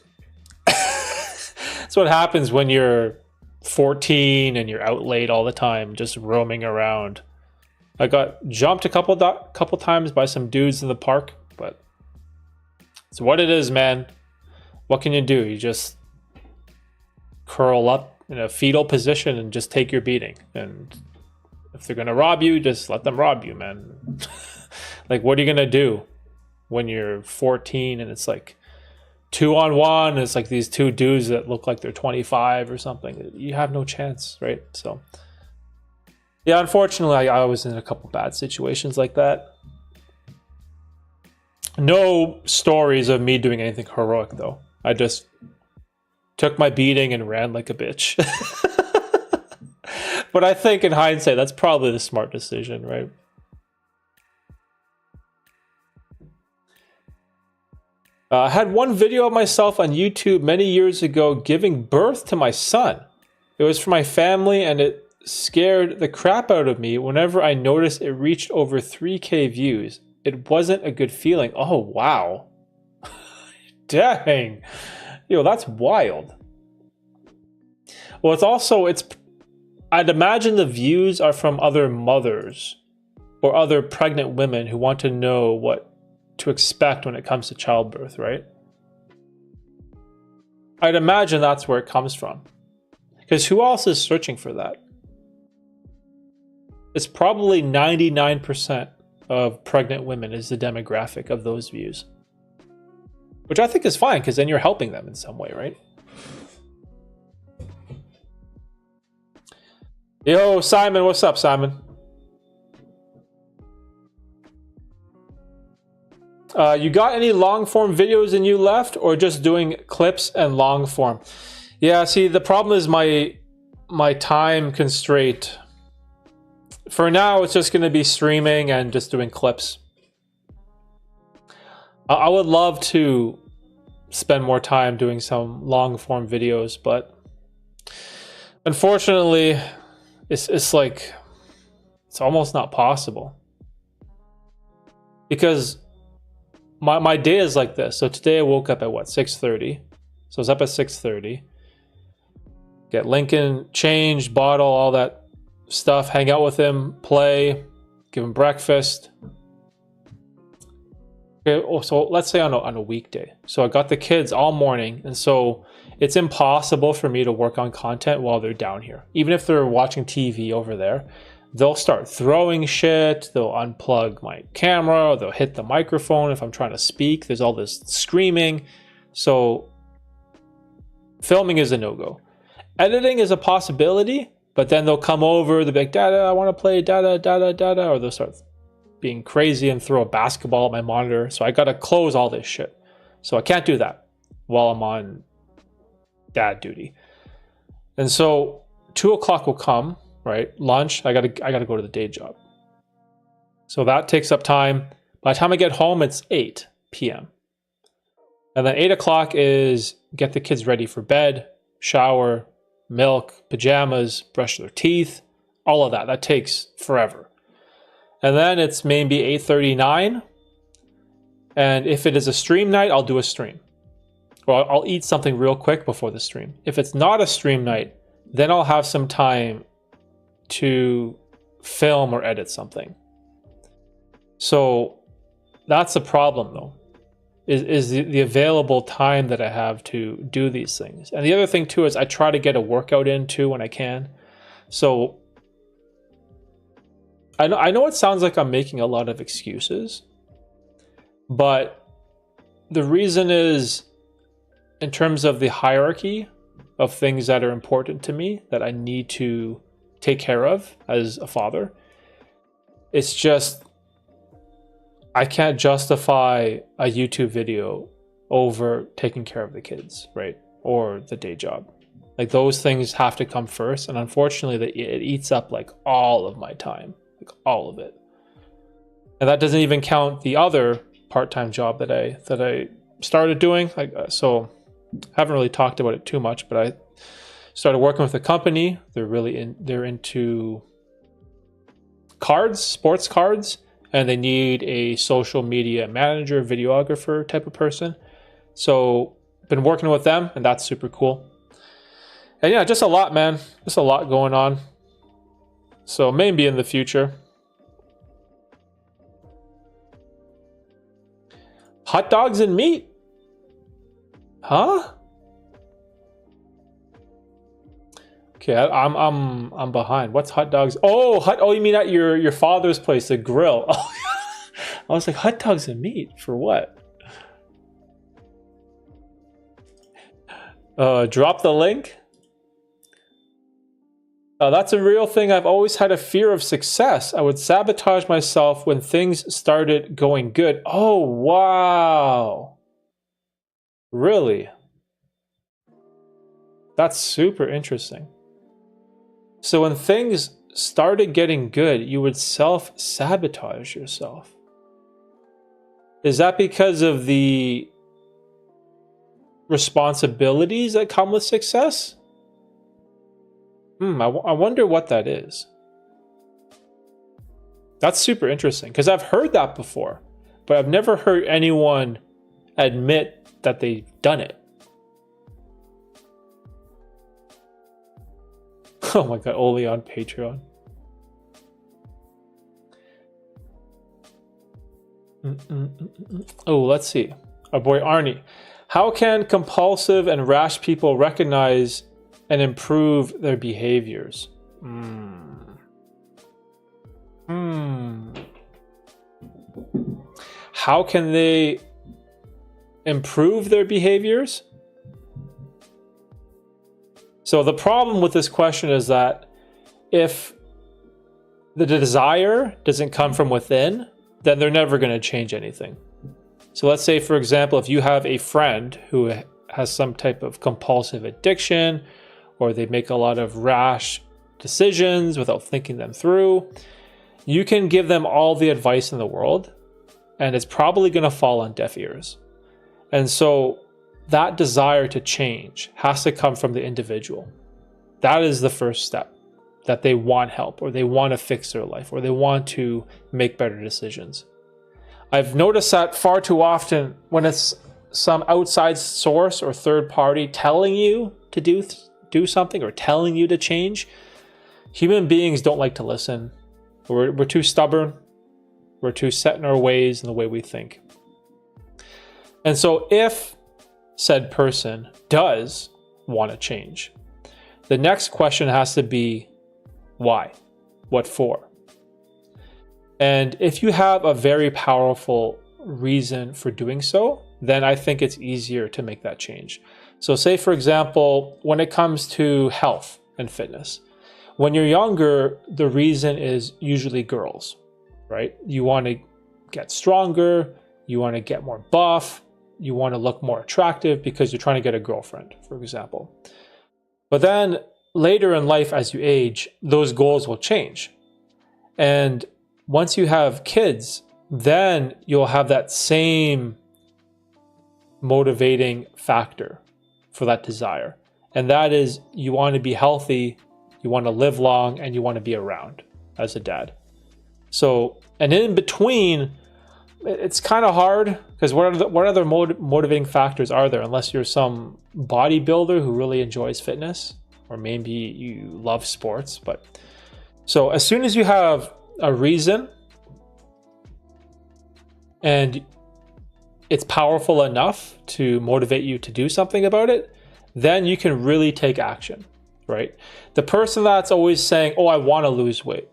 That's what happens when you're 14 and you're out late all the time, just roaming around. I got jumped a couple times by some dudes in the park, but it's what it is, man. What can you do? You just curl up in a fetal position and just take your beating. And if they're gonna rob you, just let them rob you, man. Like, what are you gonna do when you're 14 and it's like 2-on-1 and it's like these two dudes that look like they're 25 or something? You have no chance, right? So Yeah, unfortunately, I was in a couple bad situations like that. No stories of me doing anything heroic, though. I just took my beating and ran like a bitch. But I think in hindsight, that's probably the smart decision, right? I had one video of myself on YouTube many years ago giving birth to my son. It was for my family, and it scared the crap out of me whenever I noticed it reached over 3K views. It wasn't a good feeling. Oh, wow. Dang. Yo, that's wild. Well, I'd imagine the views are from other mothers or other pregnant women who want to know what to expect when it comes to childbirth, right? I'd imagine that's where it comes from. Because who else is searching for that? It's probably 99% of pregnant women is the demographic of those views. Which I think is fine, because then you're helping them in some way, right? Yo, Simon, what's up, Simon? You got any long form videos in you left, or just doing clips and long form? Yeah, see, the problem is my time constraint. For now, it's just going to be streaming and just doing clips. I would love to spend more time doing some long form videos, but unfortunately, it's like it's almost not possible. Because my day is like this. So today I woke up at what, 6:30. So I was up at 6:30. Get Lincoln changed, bottle, all that stuff, hang out with him, play, give him breakfast. Okay, so let's say on a weekday. So I got the kids all morning, and so it's impossible for me to work on content while they're down here. Even if they're watching TV over there, they'll start throwing shit, they'll unplug my camera, they'll hit the microphone if I'm trying to speak. There's all this screaming. So filming is a no-go. Editing is a possibility, but then they'll come over, they'll be like, Dada, I want to play, Dada, Dada, Dada, or they'll start being crazy and throw a basketball at my monitor. So I got to close all this shit. So I can't do that while I'm on dad duty. And so 2 o'clock will come, right? Lunch, I gotta go to the day job. So that takes up time. By the time I get home, it's 8 p.m. And then 8 o'clock is get the kids ready for bed, shower, milk, pajamas, brush their teeth, all of that. That takes forever. And then it's maybe 8:39. And if it is a stream night, I'll do a stream. Or I'll eat something real quick before the stream. If it's not a stream night, then I'll have some time to film or edit something. So that's the problem, though, is the available time that I have to do these things. And the other thing too is I try to get a workout in too when I can. So I know it sounds like I'm making a lot of excuses, but the reason is, in terms of the hierarchy of things that are important to me that I need to take care of as a father, it's just I can't justify a YouTube video over taking care of the kids, right? Or the day job. Like, those things have to come first, and unfortunately it eats up like all of my time, like all of it. And that doesn't even count the other part-time job that I started doing. So haven't really talked about it too much, but I started working with a company. They're into cards, sports cards, and they need a social media manager, videographer type of person. So been working with them, and that's super cool. And yeah, just a lot, man. Just a lot going on. So maybe in the future. Hot dogs and meat? Huh? Okay, I'm behind. What's hot dogs? Oh, you mean at your father's place, the grill? Oh, I was like, hot dogs and meat for what? Drop the link. That's a real thing. I've always had a fear of success. I would sabotage myself when things started going good. Oh, wow. Really? That's super interesting. So when things started getting good, you would self-sabotage yourself. Is that because of the responsibilities that come with success? I wonder what that is. That's super interesting because I've heard that before, but I've never heard anyone admit that they've done it. Oh my god, only on Patreon. Oh, let's see. Our boy Arnie. How can compulsive and rash people recognize and improve their behaviors? How can they improve their behaviors? So the problem with this question is that if the desire doesn't come from within, then they're never going to change anything. So let's say, for example, if you have a friend who has some type of compulsive addiction, or they make a lot of rash decisions without thinking them through, you can give them all the advice in the world, and it's probably going to fall on deaf ears. And so that desire to change has to come from the individual. That is the first step, that they want help, or they want to fix their life, or they want to make better decisions. I've noticed that far too often when it's some outside source or third party telling you to do something or telling you to change, human beings don't like to listen. We're too stubborn. We're too set in our ways and the way we think. And so if said person does want to change, the next question has to be, why? What for? And if you have a very powerful reason for doing so, then I think it's easier to make that change. So say, for example, when it comes to health and fitness, when you're younger, the reason is usually girls, right? You want to get stronger, you want to get more buff, you want to look more attractive because you're trying to get a girlfriend, for example. But then later in life, as you age, those goals will change. And once you have kids, then you'll have that same motivating factor for that desire. And that is, you want to be healthy, you want to live long, and you want to be around as a dad. So, and in between, it's kind of hard because what other motivating factors are there unless you're some bodybuilder who really enjoys fitness, or maybe you love sports. But so as soon as you have a reason and it's powerful enough to motivate you to do something about it, then you can really take action, right? The person that's always saying, oh, I want to lose weight,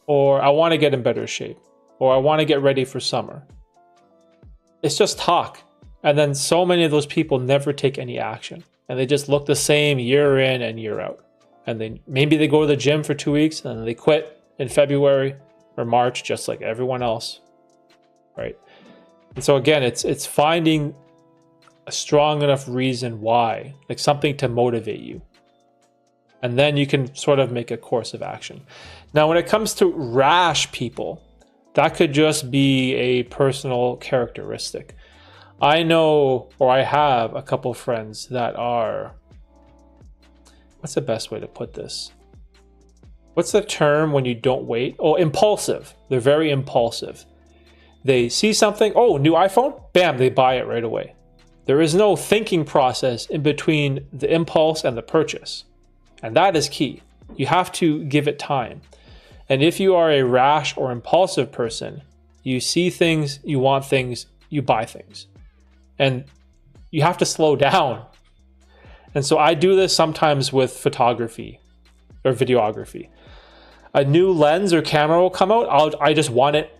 or I want to get in better shape, or I want to get ready for summer, it's just talk. And then so many of those people never take any action, and they just look the same year in and year out. And maybe they go to the gym for 2 weeks and then they quit in February or March, just like everyone else, right? And so again, it's finding a strong enough reason why, like something to motivate you. And then you can sort of make a course of action. Now, when it comes to rash people, that could just be a personal characteristic. I know, or I have a couple friends that are, what's the best way to put this? What's the term when you don't wait? Oh, impulsive. They're very impulsive. They see something, oh, new iPhone, bam, they buy it right away. There is no thinking process in between the impulse and the purchase. And that is key. You have to give it time. And if you are a rash or impulsive person, you see things, you want things, you buy things. And you have to slow down. And so I do this sometimes with photography or videography. A new lens or camera will come out, I just want it.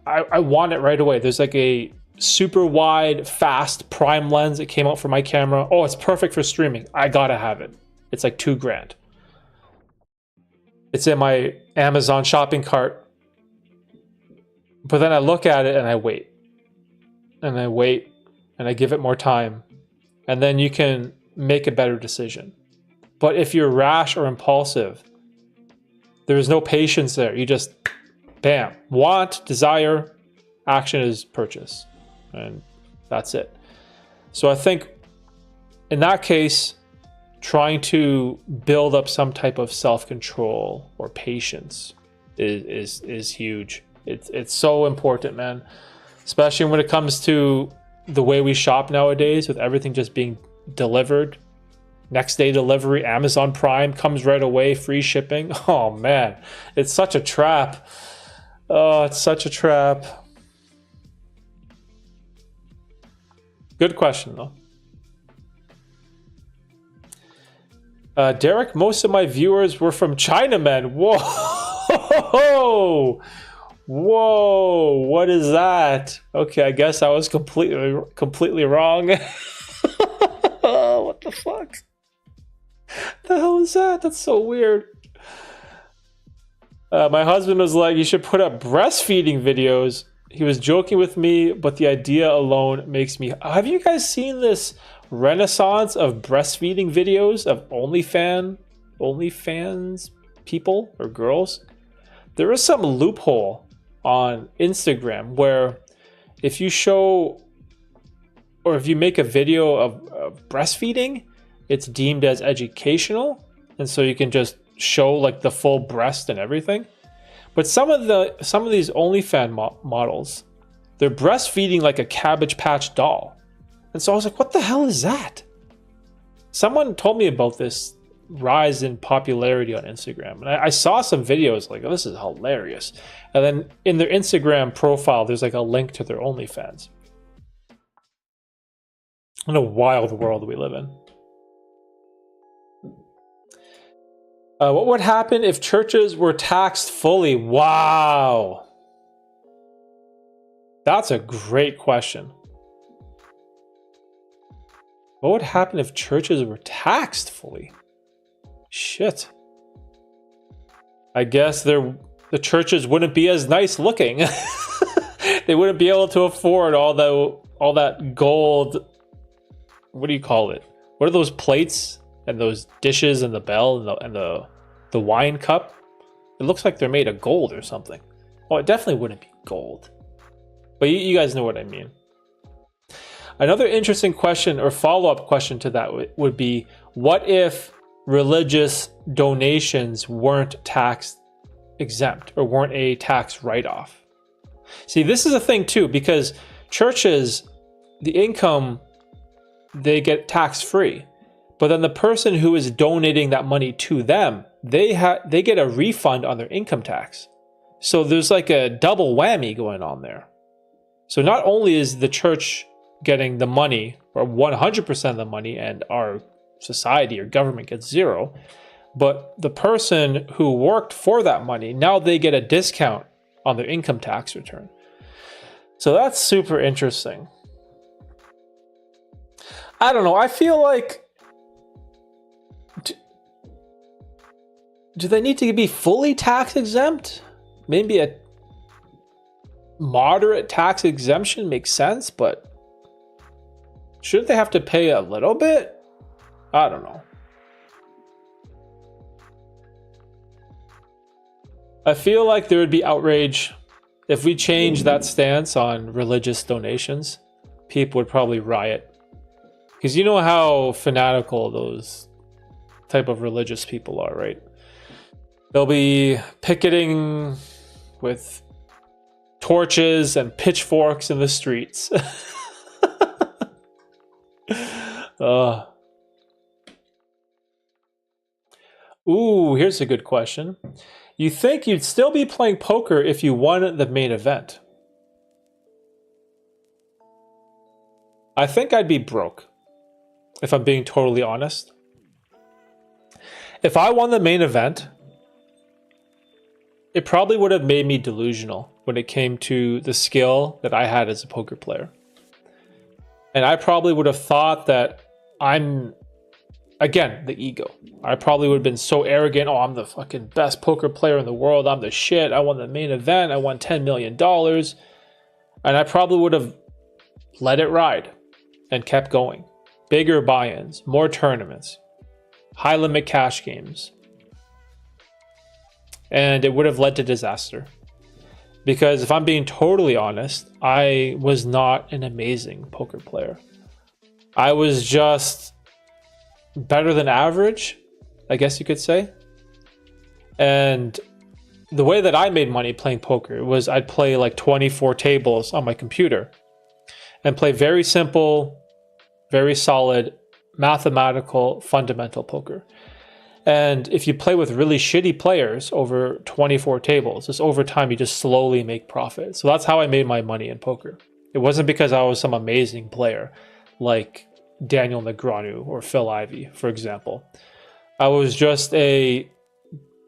I want it right away. There's like a super wide, fast prime lens that came out for my camera. Oh, it's perfect for streaming. I gotta have it. It's like $2,000. It's in my Amazon shopping cart. But then I look at it and I wait. And I wait and I give it more time. And then you can make a better decision. But if you're rash or impulsive, there's no patience there. You just, bam, want, desire, action is purchase. And that's it. So I think in that case, trying to build up some type of self-control or patience is huge. It's so important, man. Especially when it comes to the way we shop nowadays, with everything just being delivered. Next day delivery, Amazon Prime comes right away, free shipping. Oh man, it's such a trap. Oh, it's such a trap. Good question though. Derek, most of my viewers were from China, man. Whoa. Whoa, what is that? Okay, I guess I was completely wrong. What the fuck? The hell is that? That's so weird. My husband was like, you should put up breastfeeding videos. He was joking with me, but the idea alone makes me... Have you guys seen this renaissance of breastfeeding videos of OnlyFans people or girls? There is some loophole on Instagram where if you show or if you make a video of breastfeeding, it's deemed as educational, and so you can just show like the full breast and everything. But some of these OnlyFans models, they're breastfeeding like a Cabbage Patch doll, and so I was like, what the hell is that? Someone told me about this rise in popularity on Instagram, and I saw some videos like, oh, this is hilarious. And then in their Instagram profile, there's like a link to their OnlyFans. What a wild world we live in. What would happen if churches were taxed fully? Wow. That's a great question. What would happen if churches were taxed fully? Shit. I guess the churches wouldn't be as nice looking. They wouldn't be able to afford all that gold. What do you call it? What are those plates and those dishes and the bell and the wine cup? It looks like they're made of gold or something. Oh, it definitely wouldn't be gold. But you guys know what I mean. Another interesting question or follow-up question to that would be, what if religious donations weren't tax exempt or weren't a tax write-off? See, this is a thing too, because churches, the income, they get tax-free. But then the person who is donating that money to them, they get a refund on their income tax. So there's like a double whammy going on there. So not only is the church getting the money, or 100% of the money, and our society or government gets zero, but the person who worked for that money, now they get a discount on their income tax return. So that's super interesting. I don't know. I feel like, do they need to be fully tax exempt? Maybe a moderate tax exemption makes sense, but shouldn't they have to pay a little bit? I don't know. I feel like there would be outrage if we changed that stance on religious donations. People would probably riot. Because you know how fanatical those type of religious people are, right? They'll be picketing with torches and pitchforks in the streets. Ooh, here's a good question. You think you'd still be playing poker if you won the main event? I think I'd be broke, if I'm being totally honest. If I won the main event, it probably would have made me delusional when it came to the skill that I had as a poker player. And I probably would have thought that I'm again, the ego. I probably would have been so arrogant. Oh, I'm the fucking best poker player in the world. I'm the shit. I won the main event. I won $10 million. And I probably would have let it ride and kept going. Bigger buy-ins, more tournaments, high limit cash games. And it would have led to disaster. Because if I'm being totally honest, I was not an amazing poker player. I was just better than average, I guess you could say. And the way that I made money playing poker was I'd play like 24 tables on my computer and play very simple, very solid, mathematical, fundamental poker. And if you play with really shitty players over 24 tables, just over time, you just slowly make profit. So that's how I made my money in poker. It wasn't because I was some amazing player like Daniel Negreanu or Phil Ivey, for example. I was just a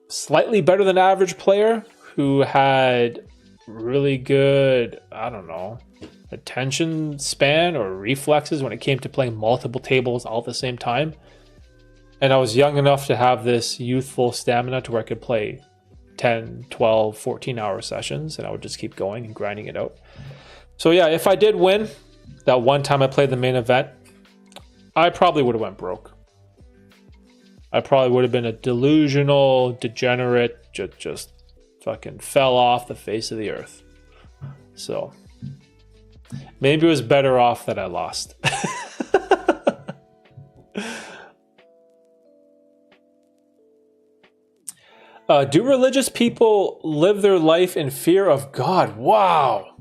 slightly better than average player who had really good, I don't know, attention span or reflexes when it came to playing multiple tables all at the same time. And I was young enough to have this youthful stamina to where I could play 10, 12, 14-hour sessions, and I would just keep going and grinding it out. So yeah, if I did win that one time I played the main event, I probably would have went broke. I probably would have been a delusional, degenerate, just fucking fell off the face of the earth. So maybe it was better off that I lost. Do religious people live their life in fear of God? Wow.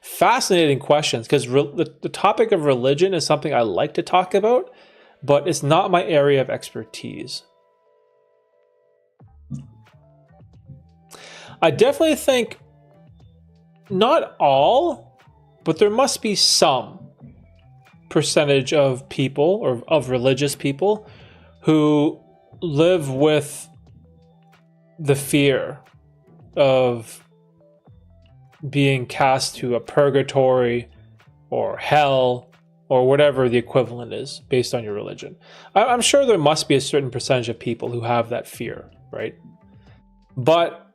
Fascinating questions, because the topic of religion is something I like to talk about, but it's not my area of expertise. I definitely think not all, but there must be some percentage of people or of religious people who live with the fear of being cast to a purgatory or hell or whatever the equivalent is based on your religion. I'm sure there must be a certain percentage of people who have that fear, right? But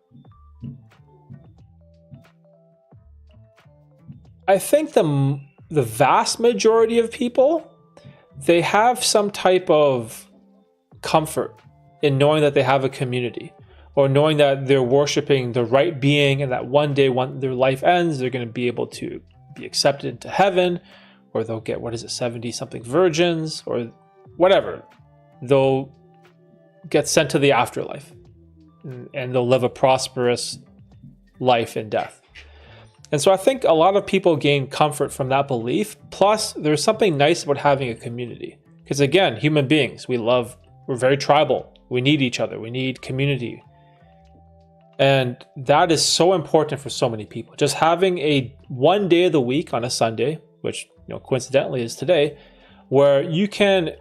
I think the vast majority of people, they have some type of comfort in knowing that they have a community, or knowing that they're worshiping the right being, and that one day when their life ends, they're going to be able to be accepted into heaven, or they'll get, 70 something virgins, or whatever. They'll get sent to the afterlife, and they'll live a prosperous life in death. And so I think a lot of people gain comfort from that belief. Plus, there's something nice about having a community. Because again, human beings, we're very tribal. We need each other. We need community. And that is so important for so many people. Just having a one day of the week on a Sunday, which coincidentally is today, where you can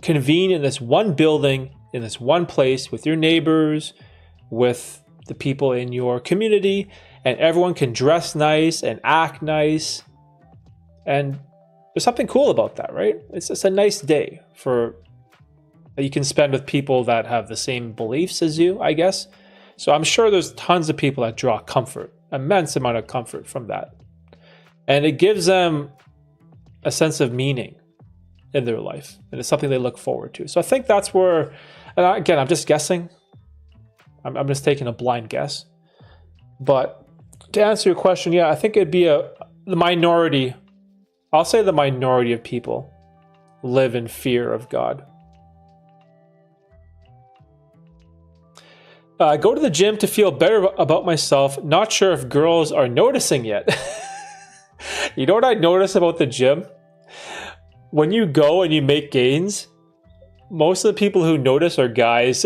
convene in this one building, in this one place with your neighbors, with the people in your community, and everyone can dress nice and act nice. And there's something cool about that, right? It's just a nice day that you can spend with people that have the same beliefs as you, I guess. So I'm sure there's tons of people that draw comfort, immense amount of comfort from that. And it gives them a sense of meaning in their life. And it's something they look forward to. So I think that's where, and again, I'm just guessing. I'm just taking a blind guess. But to answer your question, yeah, I think it'd be the minority. I'll say the minority of people live in fear of God. I go to the gym to feel better about myself. Not sure if girls are noticing yet. You know what I notice about the gym? When you go and you make gains, most of the people who notice are guys.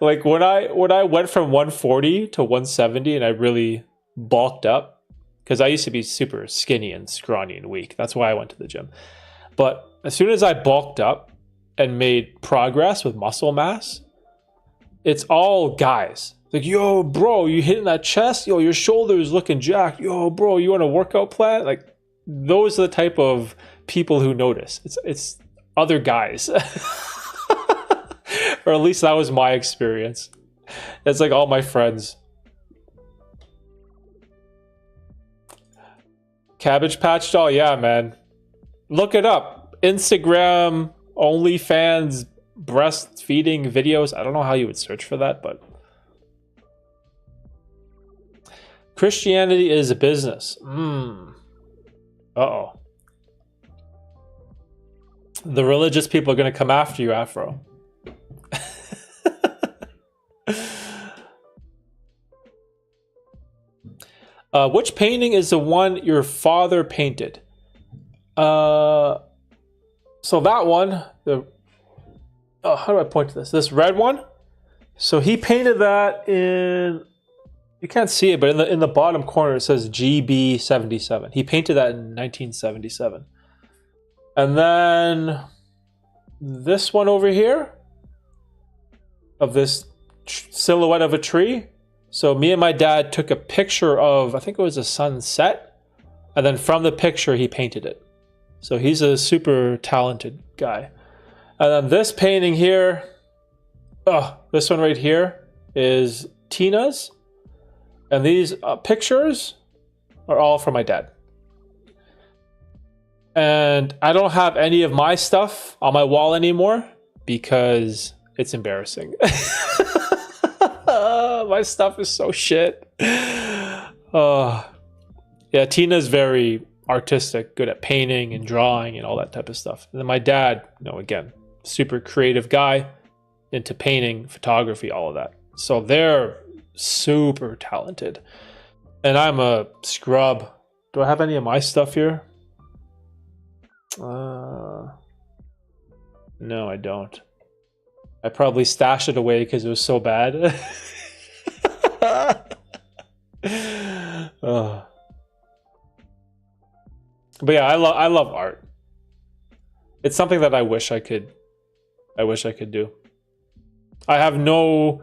Like when I went from 140 to 170 and I really bulked up, because I used to be super skinny and scrawny and weak. That's why I went to the gym. But as soon as I bulked up and made progress with muscle mass, it's all guys. Like, yo, bro, you hitting that chest? Yo, your shoulders looking jacked. Yo, bro, you want a workout plan? Like, those are the type of people who notice. It's other guys. Or at least that was my experience. It's like all my friends. Cabbage Patch Doll, yeah, man. Look it up. Instagram, OnlyFans, breastfeeding videos. I don't know how you would search for that, but Christianity is a business. Uh-oh. The religious people are going to come after you, Afro. Which painting is the one your father painted? So that one, how do I point to this? This red one? So he painted that in, you can't see it, but in the bottom corner it says GB77. He painted that in 1977. And then this one over here, of this silhouette of a tree. So me and my dad took a picture of, I think it was a sunset, and then from the picture he painted it. So he's a super talented guy. And then this painting here, this one right here is Tina's. And these pictures are all from my dad. And I don't have any of my stuff on my wall anymore because it's embarrassing. My stuff is so shit. Yeah, Tina's very artistic, good at painting and drawing and all that type of stuff. And then my dad, again, super creative guy, into painting, photography, all of that. So they're super talented. And I'm a scrub. Do I have any of my stuff here? No, I don't. I probably stashed it away because it was so bad. But yeah, I love art. It's something that I wish I could do. I have no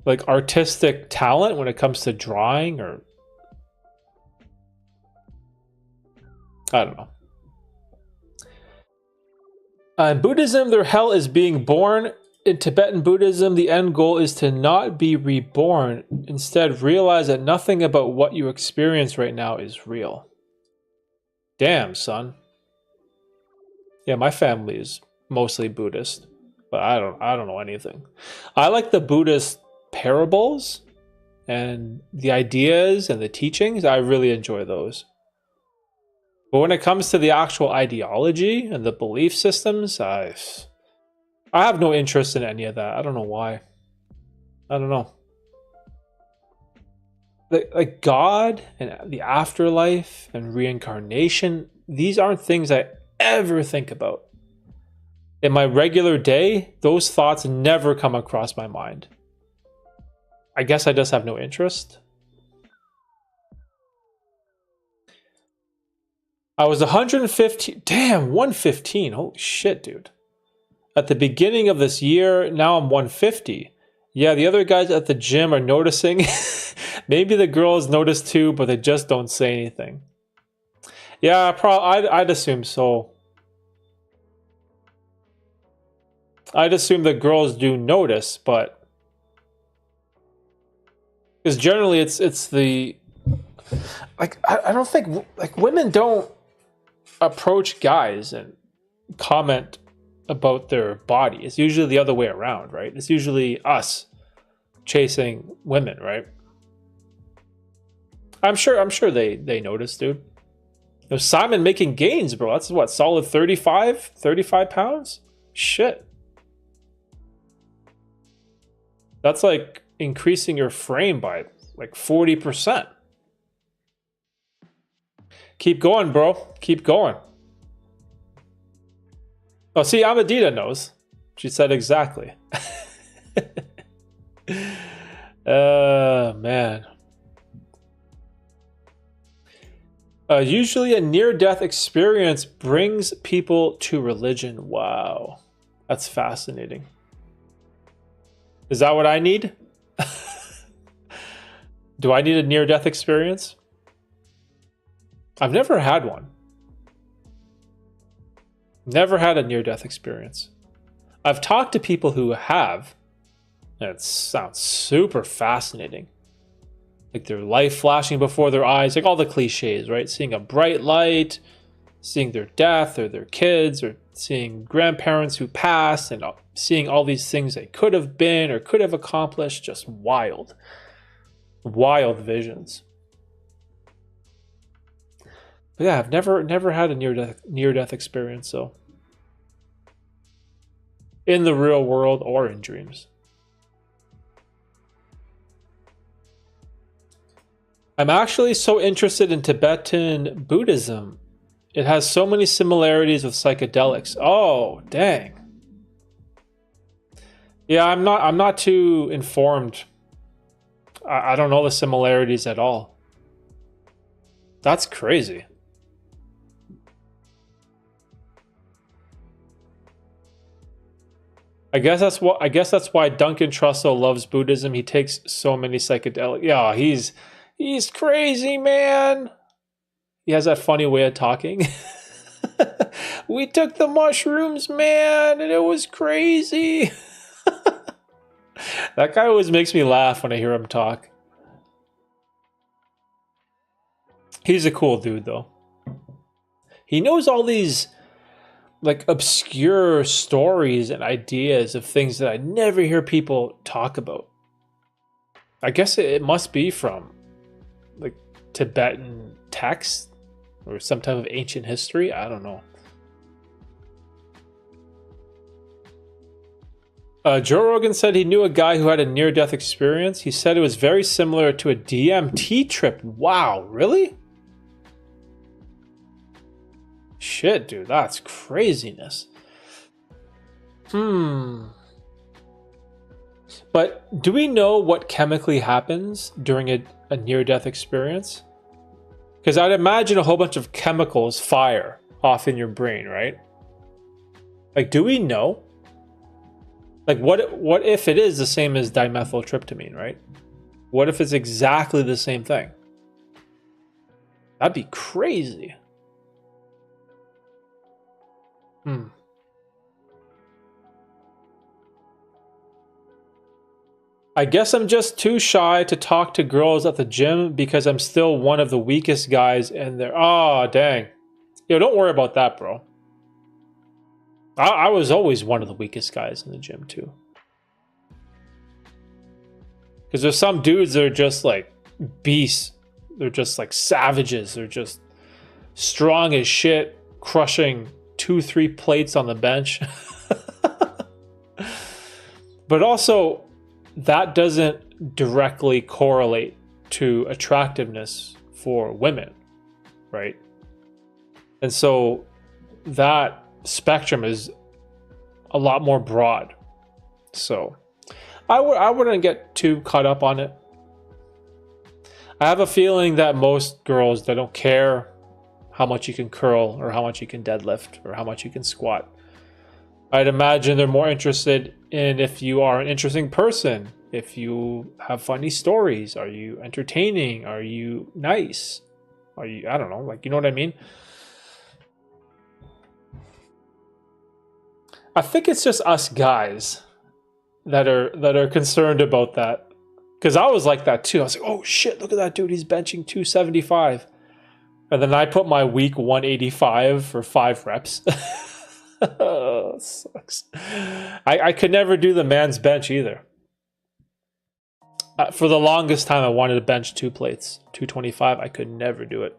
artistic talent when it comes to drawing, or I don't know. In Buddhism, their hell is being born. In Tibetan Buddhism, the end goal is to not be reborn. Instead, realize that nothing about what you experience right now is real. Damn, son. Yeah, my family is mostly Buddhist, but I don't know anything. I like the Buddhist parables and the ideas and the teachings. I really enjoy those. But when it comes to the actual ideology and the belief systems, I have no interest in any of that. I don't know why. I don't know. Like God and the afterlife and reincarnation, these aren't things I ever think about. In my regular day, those thoughts never come across my mind. I guess I just have no interest. I was 115. Damn, 115. Holy shit, dude. At the beginning of this year, now I'm 150. Yeah, the other guys at the gym are noticing. Maybe the girls notice too, but they just don't say anything. Yeah, I'd assume so. I'd assume the girls do notice, but because generally it's the I don't think women don't approach guys and comment about their body. It's usually the other way around, right? It's usually us chasing women, right? I'm sure they notice, dude. Simon making gains, bro. That's what, solid 35 pounds? Shit. That's like increasing your frame by like 40%. Keep going, bro. Keep going. Oh, see, Amadita knows. She said exactly. Man. Usually a near-death experience brings people to religion. Wow. That's fascinating. Is that what I need? Do I need a near-death experience? I've never had one. Never had a near-death experience. I've talked to people who have, and it sounds super fascinating. Like their life flashing before their eyes, like all the cliches, right? Seeing a bright light, seeing their death or their kids, or seeing grandparents who passed, and seeing all these things they could have been or could have accomplished. Just wild, wild visions. But yeah, I've never had a near-death experience, so in the real world or in dreams. I'm actually so interested in Tibetan Buddhism. It has so many similarities with psychedelics. Oh, dang. Yeah, I'm not too informed. I don't know the similarities at all. That's crazy. I guess that's why Duncan Trussell loves Buddhism. He takes so many psychedelic. Yeah, he's crazy, man. He has that funny way of talking. We took the mushrooms, man, and it was crazy. That guy always makes me laugh when I hear him talk. He's a cool dude, though. He knows all these like obscure stories and ideas of things that I never hear people talk about. I guess it must be from like Tibetan texts or some type of ancient history. I don't know. Joe Rogan said he knew a guy who had a near-death experience. He said it was very similar to a DMT trip. Wow, really? Shit, dude, that's craziness. But do we know what chemically happens during a near-death experience? Because I'd imagine a whole bunch of chemicals fire off in your brain, right? Like, do we know? Like, what if it is the same as dimethyltryptamine, right? What if it's exactly the same thing? That'd be crazy. I guess I'm just too shy to talk to girls at the gym because I'm still one of the weakest guys in there. Oh, dang. Yo, don't worry about that, bro. I was always one of the weakest guys in the gym, too. Because there's some dudes that are just like beasts. They're just like savages. They're just strong as shit, crushing 2-3 plates on the bench. But also, that doesn't directly correlate to attractiveness for women, right? And so that spectrum is a lot more broad. So I wouldn't get too caught up on it. I have a feeling that most girls, they don't care how much you can curl or how much you can deadlift or how much you can squat. I'd imagine they're more interested in if you are an interesting person, if you have funny stories, are you entertaining, are you nice, are you, I don't know, like, you know what I mean? I think it's just us guys that are concerned about that. Because I was like that too. I was like, oh shit, look at that dude, he's benching 275. And then I put my weak 185 for 5 reps. Oh, sucks. I could never do the man's bench either. For the longest time, I wanted to bench 2 plates, 225. I could never do it.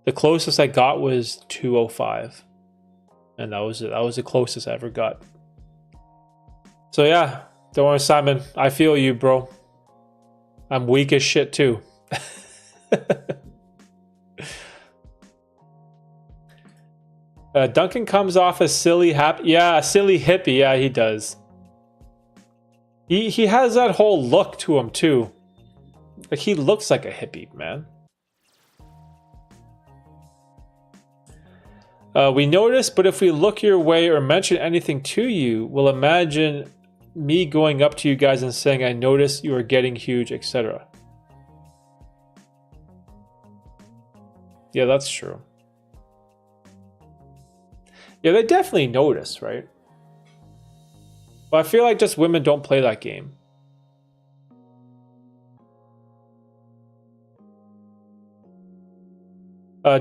The closest I got was 205, and that was it. That was the closest I ever got. So yeah, don't worry, Simon. I feel you, bro. I'm weak as shit too. Duncan comes off as silly, happy. Yeah, silly hippie. Yeah, he does. He has that whole look to him too. Like, he looks like a hippie, man. We notice, but if we look your way or mention anything to you, we'll imagine me going up to you guys and saying, I noticed you are getting huge, etc. Yeah, that's true. Yeah, they definitely notice, right? But I feel like just women don't play that game.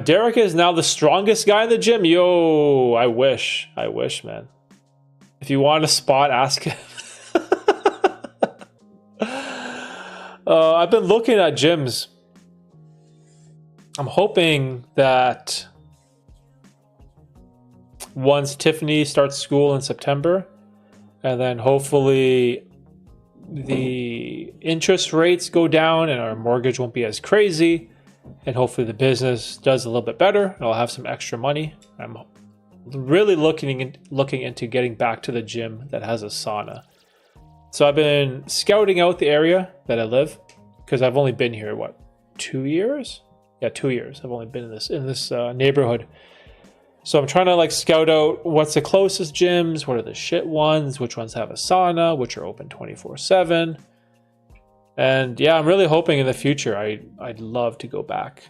Derek is now the strongest guy in the gym. Yo, I wish, man. If you want a spot, ask him. I've been looking at gyms. I'm hoping that once Tiffany starts school in September, and then hopefully the interest rates go down and our mortgage won't be as crazy, and hopefully the business does a little bit better and I'll have some extra money. I'm really looking into getting back to the gym that has a sauna. So I've been scouting out the area that I live, because I've only been here, what, 2 years? Yeah, 2 years. I've only been in this neighborhood. So I'm trying to like scout out what's the closest gyms, what are the shit ones, which ones have a sauna, which are open 24/7. And yeah, I'm really hoping in the future I'd love to go back.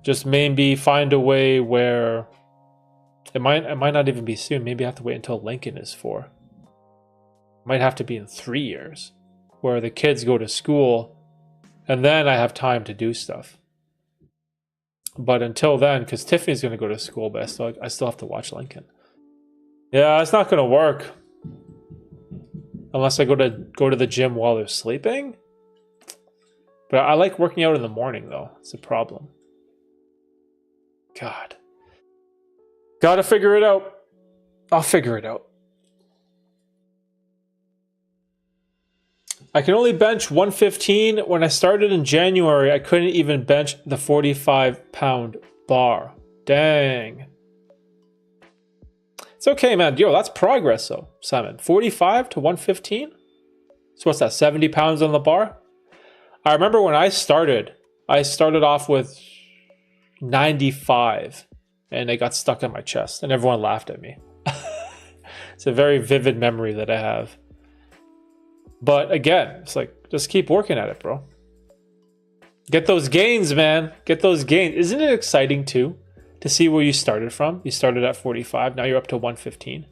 Just maybe find a way where it might not even be soon. Maybe I have to wait until Lincoln is 4. Might have to be in 3 years, where the kids go to school and then I have time to do stuff. But until then, because Tiffany's going to go to school, but I still have to watch Lincoln. Yeah, it's not going to work unless I go to the gym while they're sleeping. But I like working out in the morning, though. It's a problem. God. Gotta figure it out. I'll figure it out. I can only bench 115. When I started in January, I couldn't even bench the 45-pound bar. Dang. It's okay, man. Yo, that's progress, though, Simon. 45 to 115? So what's that, 70 pounds on the bar? I remember when I started off with 95, and it got stuck in my chest, and everyone laughed at me. It's a very vivid memory that I have. But again, it's like, just keep working at it, bro. Get those gains, man. Get those gains. Isn't it exciting, too, to see where you started from? You started at 45. Now you're up to 115.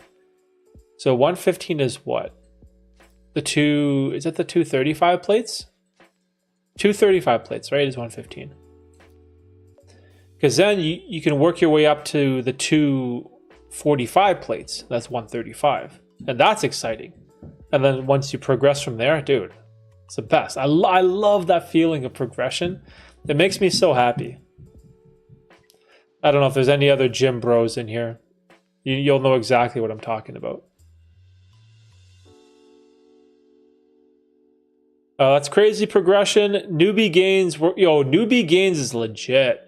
So 115 is what? Is it the 235 plates? 235 plates, right, is 115. Because then you can work your way up to the 245 plates. That's 135. And that's exciting. And then once you progress from there, dude, it's the best. I love that feeling of progression. It makes me so happy. I don't know if there's any other gym bros in here. You'll know exactly what I'm talking about. That's crazy progression. Newbie gains. Newbie gains is legit.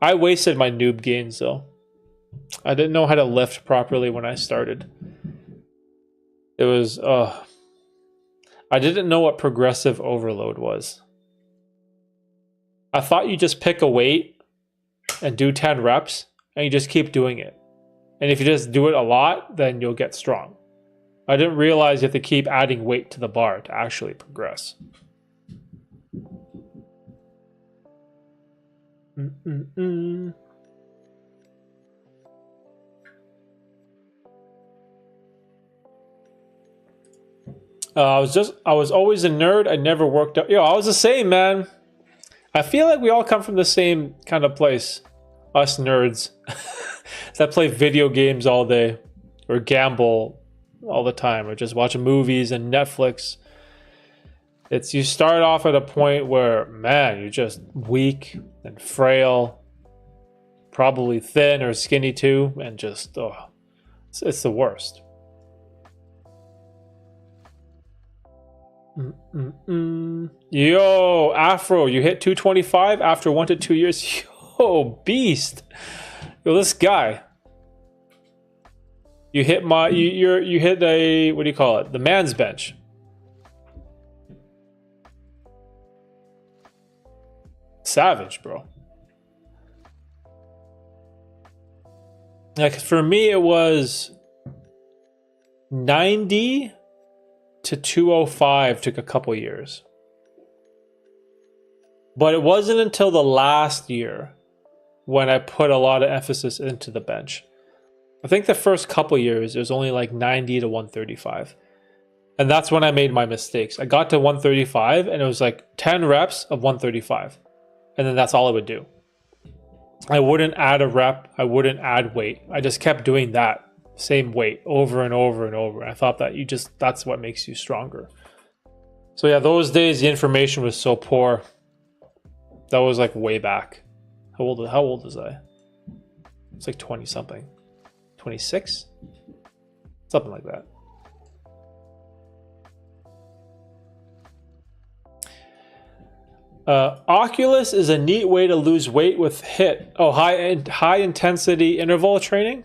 I wasted my noob gains, though. I didn't know how to lift properly when I started. It was, I didn't know what progressive overload was. I thought you just pick a weight and do 10 reps, and you just keep doing it. And if you just do it a lot, then you'll get strong. I didn't realize you have to keep adding weight to the bar to actually progress. I was always a nerd. I never worked out. I was the same, man. I feel like we all come from the same kind of place. Us nerds that play video games all day or gamble all the time or just watch movies and Netflix. You start off at a point where, man, you're just weak and frail, probably thin or skinny too, and just, it's the worst. Yo, Afro, you hit 225 after 1 to 2 years. Yo, beast. Yo, this guy. You hit you hit a, what do you call it? The man's bench. Savage, bro. Like for me, it was 90 to 205 took a couple years. But it wasn't until the last year when I put a lot of emphasis into the bench. I think the first couple years, it was only like 90 to 135. And that's when I made my mistakes. I got to 135 and it was like 10 reps of 135. And then that's all I would do. I wouldn't add a rep. I wouldn't add weight. I just kept doing that same weight over and over and over. I thought that that's what makes you stronger. So yeah, those days the information was so poor. That was like way back. How old was I? It's like 20 something. 26? Something like that. Oculus is a neat way to lose weight with high intensity interval training.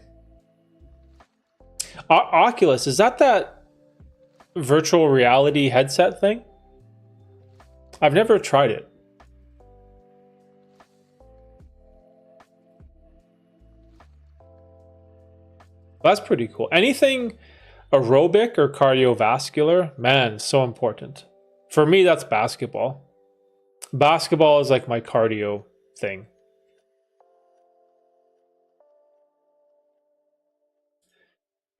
Oculus, is that virtual reality headset thing? I've never tried it. That's pretty cool. Anything aerobic or cardiovascular, man, so important. For me, that's basketball. Basketball is like my cardio thing.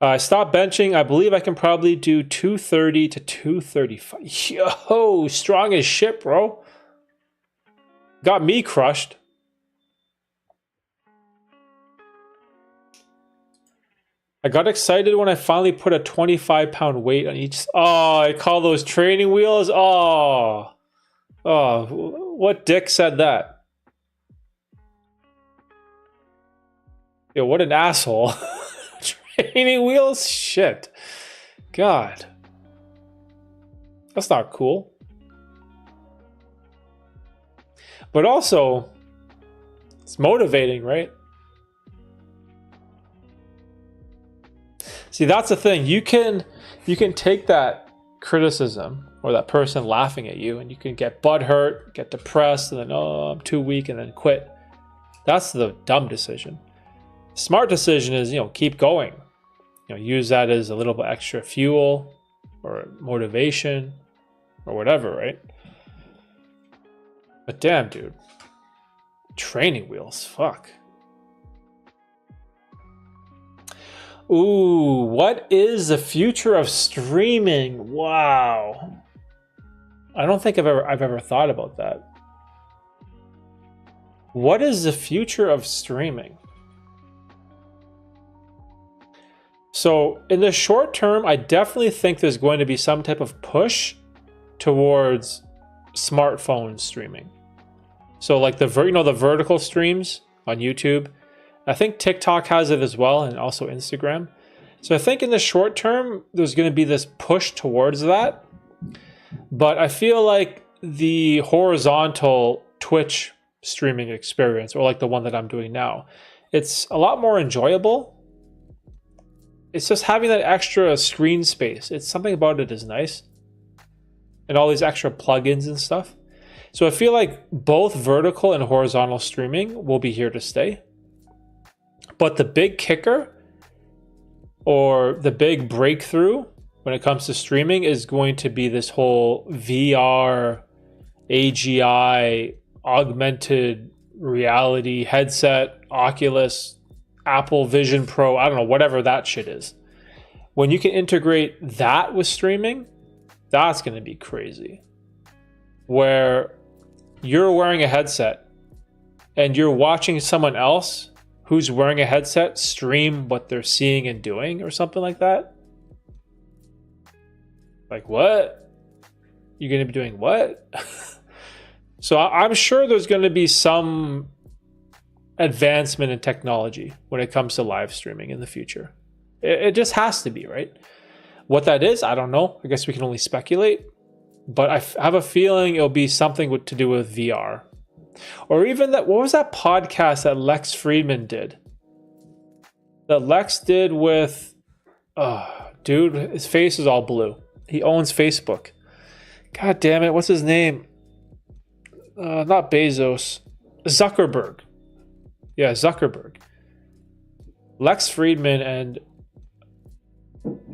I stopped benching. I believe I can probably do 230 to 235. Yo, strong as shit, bro. Got me crushed. I got excited when I finally put a 25-pound weight on each. Oh, I call those training wheels. Oh, what dick said that? Yo, what an asshole. Training wheels? Shit. God. That's not cool. But also, it's motivating, right? See, that's the thing. You can take that criticism or that person laughing at you and you can get butthurt, get depressed, and then, oh, I'm too weak, and then quit. That's the dumb decision. Smart decision is, keep going. Use that as a little bit extra fuel or motivation or whatever, right? But damn, dude. Training wheels, fuck. Ooh, what is the future of streaming? Wow. I don't think I've ever thought about that. What is the future of streaming? So in the short term, I definitely think there's going to be some type of push towards smartphone streaming. So like the vertical streams on YouTube. I think TikTok has it as well, and also Instagram. So I think in the short term, there's going to be this push towards that. But I feel like the horizontal Twitch streaming experience, or like the one that I'm doing now, it's a lot more enjoyable. It's just having that extra screen space. It's something about it is nice. And all these extra plugins and stuff. So I feel like both vertical and horizontal streaming will be here to stay. But the big kicker or the big breakthrough when it comes to streaming is going to be this whole VR, AGI, augmented reality headset, Oculus, Apple Vision Pro, I don't know, whatever that shit is. When you can integrate that with streaming, that's going to be crazy. Where you're wearing a headset and you're watching someone else who's wearing a headset stream what they're seeing and doing or something like that. Like, what? You're going to be doing what? So I'm sure there's going to be some advancement in technology when it comes to live streaming in the future. It just has to be, right? What that is, I don't know. I guess we can only speculate. But I have a feeling it'll be something to do with VR. Or even that, what was that podcast that Lex Friedman did? That Lex did with, dude, his face is all blue. He owns Facebook. God damn it, what's his name? Not Bezos. Zuckerberg. Yeah, Zuckerberg. Lex Friedman and,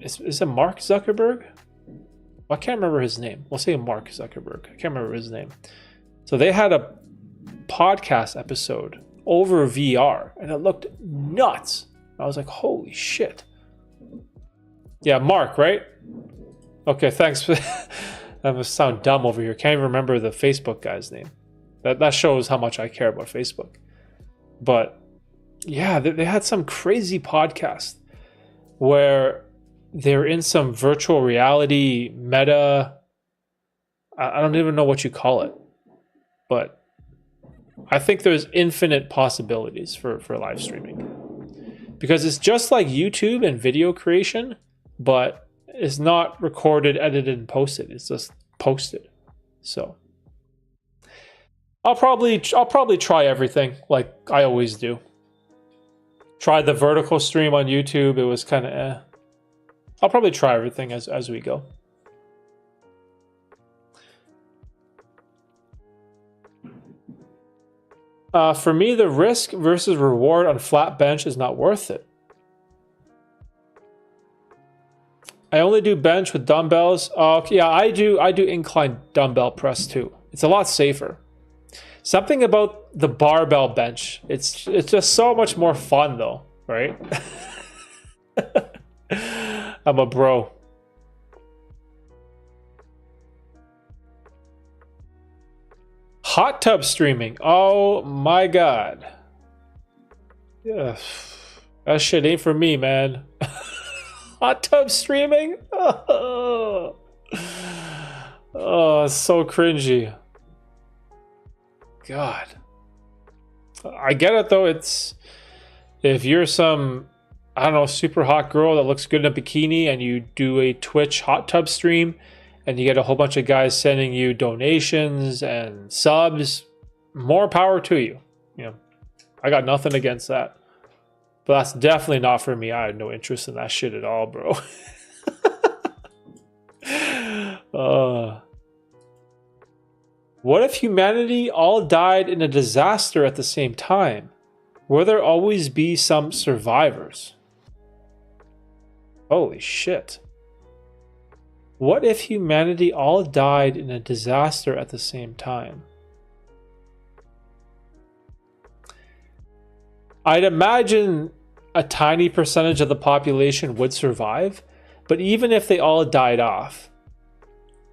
is it Mark Zuckerberg? I can't remember his name. We'll say Mark Zuckerberg. I can't remember his name. So they had a podcast episode over VR and it looked nuts. I was like, holy shit. Yeah, Mark, right? Okay, thanks. That must sound dumb over here. Can't even remember the Facebook guy's name. That shows how much I care about Facebook. But yeah, they had some crazy podcast where they're in some virtual reality meta. I don't even know what you call it, but I think there's infinite possibilities for live streaming, because it's just like YouTube and video creation, but it's not recorded, edited, and posted. It's just posted. So I'll probably try everything like I always do. Try the vertical stream on YouTube. It was kind of eh. I'll probably try everything as we go. For me, the risk versus reward on flat bench is not worth it. I only do bench with dumbbells. Yeah, I do incline dumbbell press too. It's a lot safer. Something about the barbell bench. It's just so much more fun though, right? I'm a bro. Hot tub streaming. Oh my god. Yeah. That shit ain't for me, man. Hot tub streaming? Oh, it's so cringy. God. I get it though. It's if you're some, I don't know, super hot girl that looks good in a bikini and you do a Twitch hot tub stream and you get a whole bunch of guys sending you donations and subs, more power to you. You know, I got nothing against that. But that's definitely not for me. I had no interest in that shit at all, bro. What if humanity all died in a disaster at the same time? Will there always be some survivors? Holy shit. What if humanity all died in a disaster at the same time? I'd imagine a tiny percentage of the population would survive, but even if they all died off,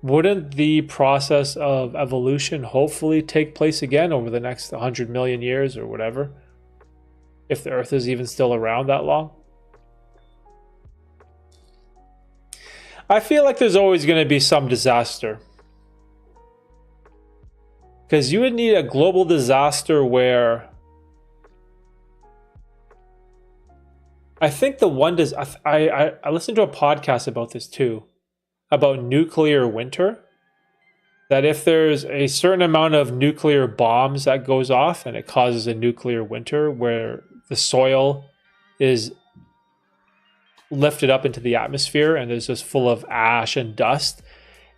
wouldn't the process of evolution hopefully take place again over the next 100 million years or whatever? If the Earth is even still around that long? I feel like there's always going to be some disaster. Because you would need a global disaster where I think the one does. I listened to a podcast about this too, about nuclear winter. That if there's a certain amount of nuclear bombs that goes off and it causes a nuclear winter where the soil is lifted up into the atmosphere and is just full of ash and dust,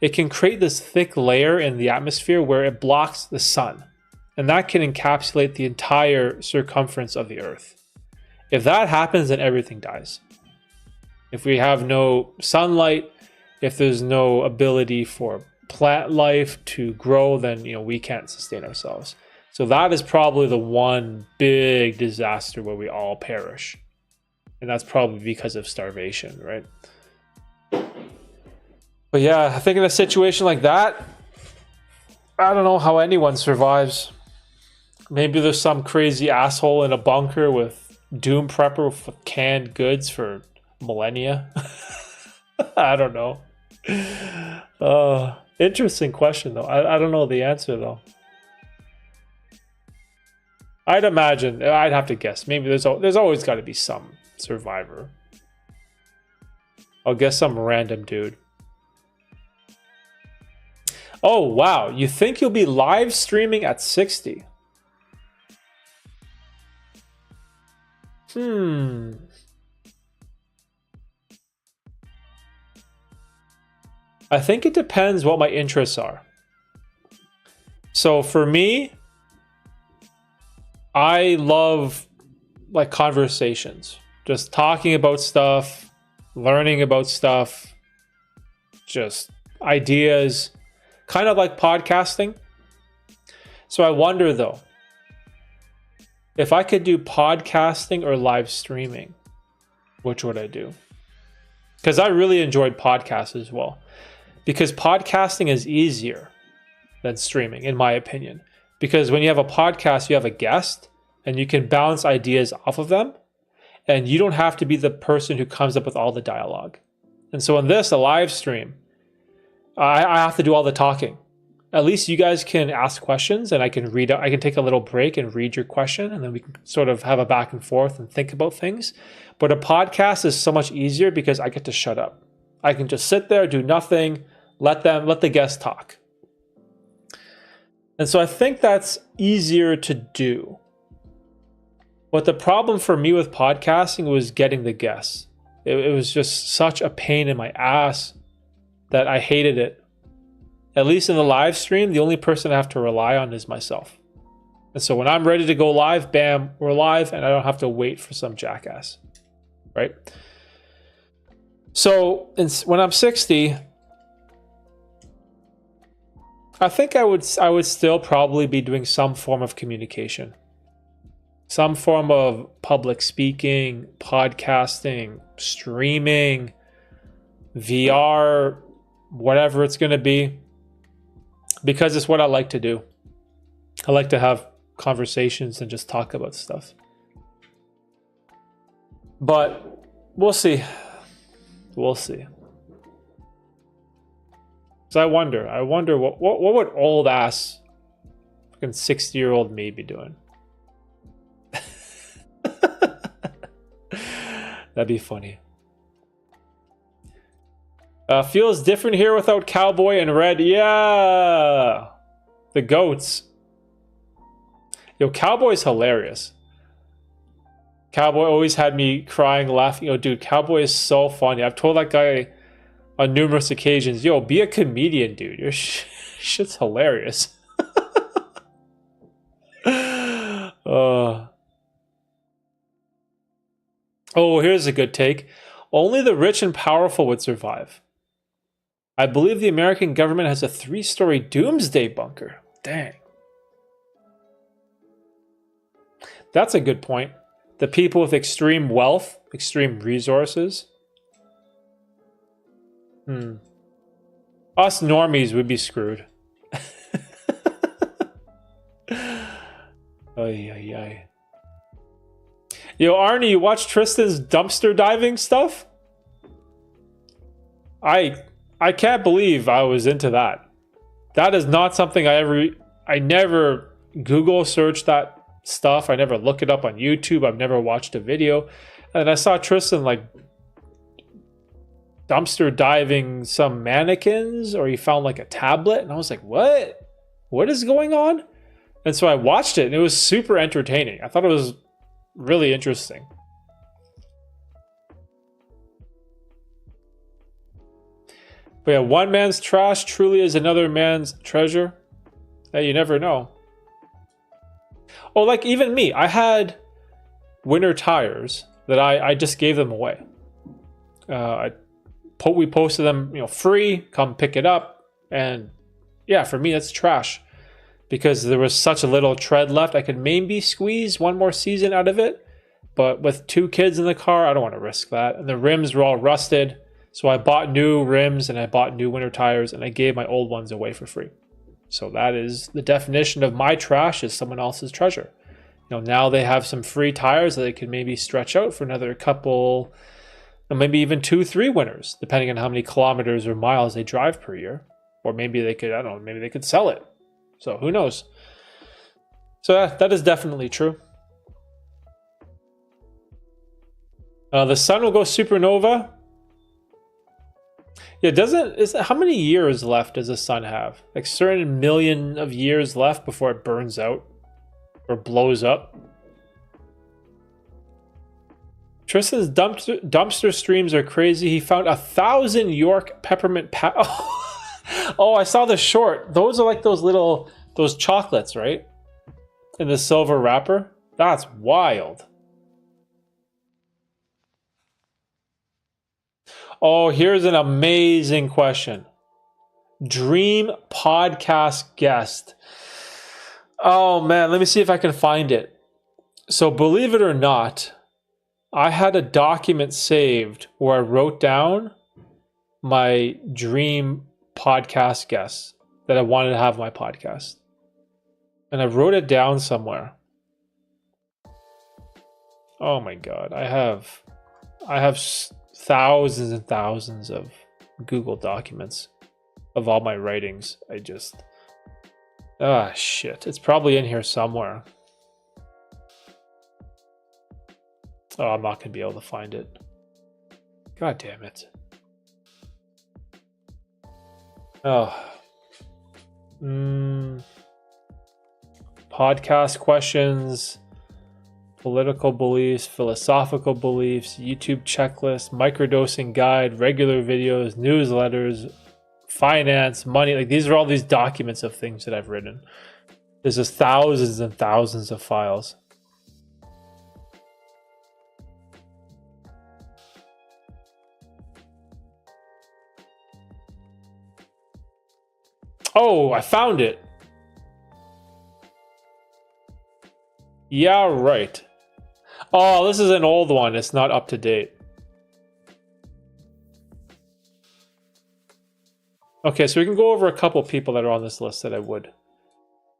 it can create this thick layer in the atmosphere where it blocks the sun. And that can encapsulate the entire circumference of the Earth. If that happens, then everything dies. If we have no sunlight, if there's no ability for plant life to grow, then we can't sustain ourselves. So that is probably the one big disaster where we all perish. And that's probably because of starvation, right? But yeah, I think in a situation like that, I don't know how anyone survives. Maybe there's some crazy asshole in a bunker with doom prepper with canned goods for millennia. I don't know. Interesting question though. I don't know the answer though. I'd imagine, I'd have to guess. Maybe there's always got to be some survivor. I'll guess some random dude. Oh wow, you think you'll be live streaming at 60? I think it depends what my interests are. So for me, I love like conversations, just talking about stuff, learning about stuff, just ideas, kind of like podcasting. So I wonder though, if I could do podcasting or live streaming, which would I do? Because I really enjoyed podcasts as well. Because podcasting is easier than streaming, in my opinion. Because when you have a podcast, you have a guest and you can bounce ideas off of them. And you don't have to be the person who comes up with all the dialogue. And so in this, a live stream, I have to do all the talking. At least you guys can ask questions and I can take a little break and read your question, and then we can sort of have a back and forth and think about things. But a podcast is so much easier because I get to shut up. I can just sit there, do nothing, let the guests talk. And so I think that's easier to do. But the problem for me with podcasting was getting the guests. It was just such a pain in my ass that I hated it. At least in the live stream, the only person I have to rely on is myself. And so when I'm ready to go live, bam, we're live, and I don't have to wait for some jackass, right? So when I'm 60, I think I would still probably be doing some form of communication. Some form of public speaking, podcasting, streaming, VR, whatever it's going to be. Because it's what I like to do. I like to have conversations and just talk about stuff. But we'll see. We'll see. So I wonder what would old ass fucking 60-year-old me be doing? That'd be funny. Feels different here without Cowboy and Red. Yeah. The goats. Yo, Cowboy's hilarious. Cowboy always had me crying, laughing. Yo, dude, Cowboy is so funny. I've told that guy on numerous occasions, yo, be a comedian, dude. Your shit's hilarious. Oh, here's a good take. Only the rich and powerful would survive. I believe the American government has a 3-story doomsday bunker. Dang. That's a good point. The people with extreme wealth, extreme resources. Us normies would be screwed. Ay, ay, ay. Yo, Arnie, you watch Tristan's dumpster diving stuff? I can't believe I was into that. That is not something I never Google search that stuff. I never look it up on YouTube. I've never watched a video. And I saw Tristan like dumpster diving some mannequins, or he found like a tablet, and I was like, what is going on? And so I watched it and it was super entertaining. I thought it was really interesting. But yeah, one man's trash truly is another man's treasure. Hey, you never know. Oh, like even me, I had winter tires that I just gave them away. We posted them, free. Come pick it up, and yeah, for me that's trash because there was such a little tread left. I could maybe squeeze one more season out of it, but with 2 kids in the car, I don't want to risk that. And the rims were all rusted, so I bought new rims and I bought new winter tires, and I gave my old ones away for free. So that is the definition of my trash is someone else's treasure. Now they have some free tires that they could maybe stretch out for another couple, maybe even 2-3 winters, depending on how many kilometers or miles they drive per year. Or maybe they could, maybe they could sell it. So who knows? So that is definitely true. The sun will go supernova. Yeah, how many years left does the sun have? Like certain million of years left before it burns out or blows up. Tristan's dumpster streams are crazy. He found 1,000 York peppermint Oh, I saw the short. Those are like those chocolates, right? In the silver wrapper. That's wild. Oh, here's an amazing question. Dream podcast guest. Oh man, let me see if I can find it. So believe it or not, I had a document saved where I wrote down my dream podcast guests that I wanted to have on my podcast. And I wrote it down somewhere. Oh my God. I have thousands and thousands of Google documents of all my writings. Shit. It's probably in here somewhere. Oh, I'm not going to be able to find it. God damn it. Oh. Podcast questions, political beliefs, philosophical beliefs, YouTube checklist, microdosing guide, regular videos, newsletters, finance, money. Like, these are all these documents of things that I've written. There's just thousands and thousands of files. Oh, I found it. Yeah, right. Oh, this is an old one. It's not up to date. Okay, so we can go over a couple people that are on this list that I would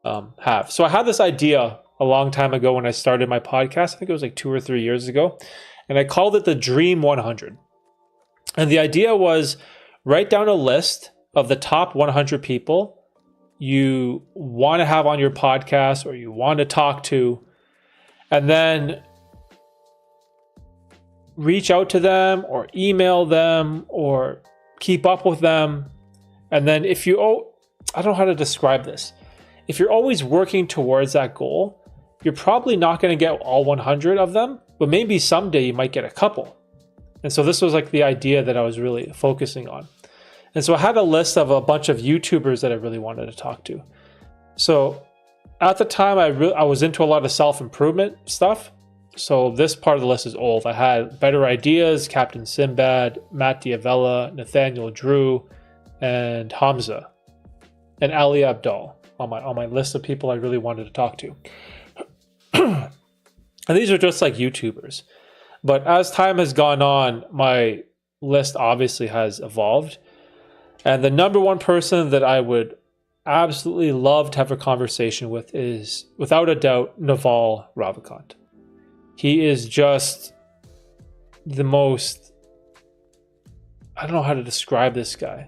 have. So I had this idea a long time ago when I started my podcast. I think it was like 2 or 3 years ago. And I called it the Dream 100. And the idea was write down a list of the top 100 people you want to have on your podcast or you want to talk to, and then reach out to them or email them or keep up with them. And then I don't know how to describe this. If you're always working towards that goal, you're probably not going to get all 100 of them, but maybe someday you might get a couple. And so this was like the idea that I was really focusing on. And so I had a list of a bunch of YouTubers that I really wanted to talk to. So at the time, I was into a lot of self-improvement stuff. So this part of the list is old. I had Better Ideas, Captain Sinbad, Matt Diavella, Nathaniel Drew, and Hamza, and Ali Abdal on my list of people I really wanted to talk to. And these are just like YouTubers. But as time has gone on, my list obviously has evolved. And the number one person that I would absolutely love to have a conversation with is, without a doubt, Naval Ravikant. He is just the most, I don't know how to describe this guy.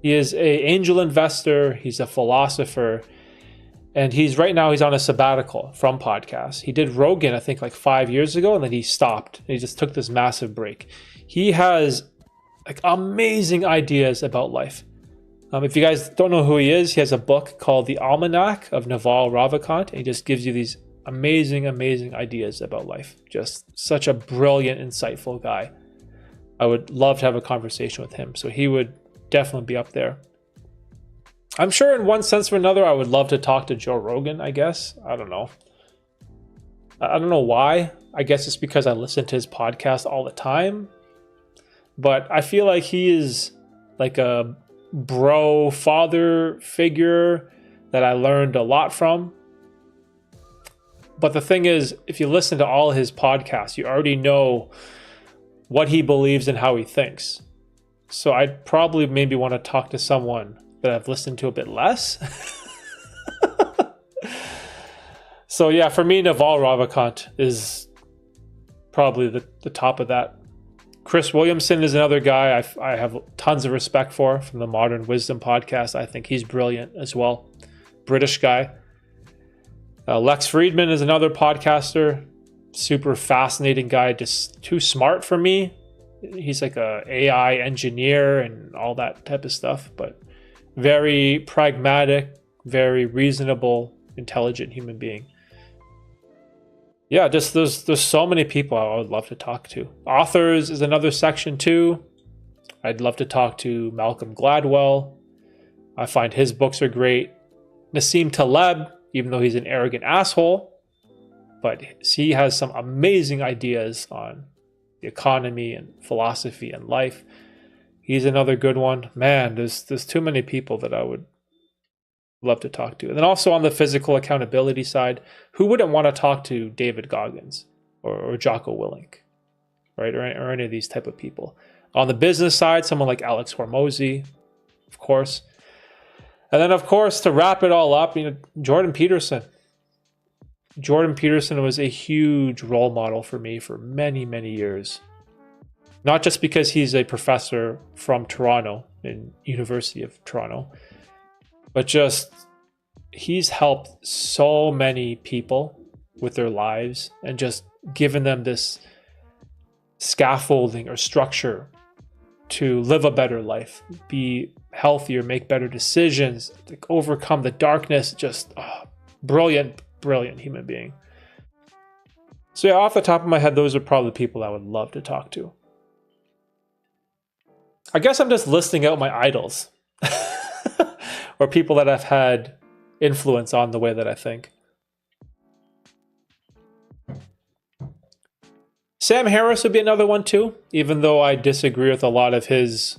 He is an angel investor. He's a philosopher. And right now he's on a sabbatical from podcasts. He did Rogan, I think, like 5 years ago, and then he stopped. He just took this massive break. He has like amazing ideas about life. If you guys don't know who he is, he has a book called The Almanac of Naval Ravikant. And he just gives you these amazing, amazing ideas about life. Just such a brilliant, insightful guy. I would love to have a conversation with him. So he would definitely be up there. I'm sure in one sense or another, I would love to talk to Joe Rogan, I guess. I don't know. I don't know why. I guess it's because I listen to his podcast all the time. But I feel like he is like a bro father figure that I learned a lot from. But the thing is, if you listen to all his podcasts, you already know what he believes and how he thinks. So I'd probably maybe want to talk to someone that I've listened to a bit less. So yeah, for me, Naval Ravikant is probably the top of that. Chris Williamson is another guy I have tons of respect for from the Modern Wisdom podcast. I think he's brilliant as well. British guy. Lex Friedman is another podcaster. Super fascinating guy, just too smart for me. He's like a AI engineer and all that type of stuff, but very pragmatic, very reasonable, intelligent human being. Yeah, just there's so many people I would love to talk to. Authors is another section too. I'd love to talk to Malcolm Gladwell. I find his books are great. Nassim Taleb, even though he's an arrogant asshole, but he has some amazing ideas on the economy and philosophy and life. He's another good one. Man, there's too many people that I would love to talk to. And then also on the physical accountability side, who wouldn't want to talk to David Goggins or Jocko Willink, right? Or any of these type of people. On the business side, someone like Alex Hormozy, of course. And then, of course, to wrap it all up, Jordan Peterson. Jordan Peterson was a huge role model for me for many, many years. Not just because he's a professor from Toronto, in University of Toronto, but just he's helped so many people with their lives and just given them this scaffolding or structure to live a better life, be healthier, make better decisions, like overcome the darkness. Just brilliant human being. So yeah, off the top of my head, those are probably the people I would love to talk to. I guess I'm just listing out my idols or people that I've had influence on the way that I think. Sam Harris would be another one too, even though I disagree with a lot of his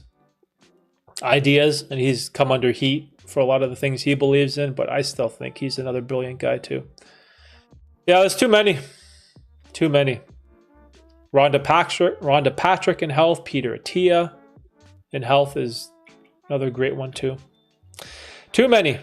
ideas and he's come under heat for a lot of the things he believes in, but I still think he's another brilliant guy too. Yeah, there's too many. Too many. Rhonda Patrick in health, Peter Attia in health is another great one too. Too many.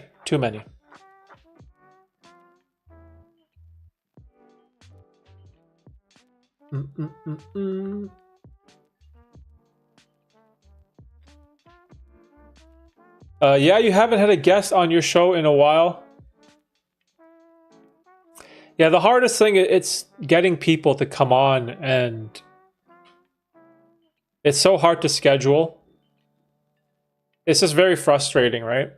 Yeah, you haven't had a guest on your show in a while. Yeah, the hardest thing, it's getting people to come on, and it's so hard to schedule. It's just very frustrating, right?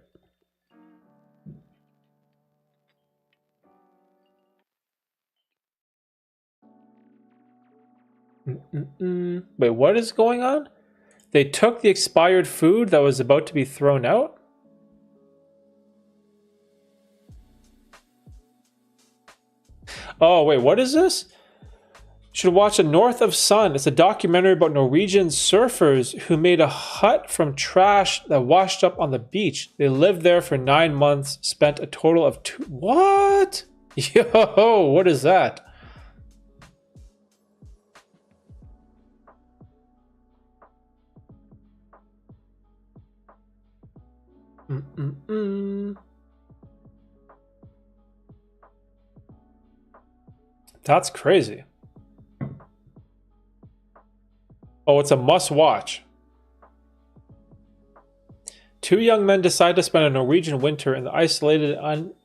Wait, what is going on? They took the expired food that was about to be thrown out? Oh, wait, what is this? Should watch The North of Sun. It's a documentary about Norwegian surfers who made a hut from trash that washed up on the beach. They lived there for 9 months, spent a total of What? Yo, what is that? That's crazy. Oh, it's a must watch. 2 young men decide to spend a Norwegian winter in the isolated,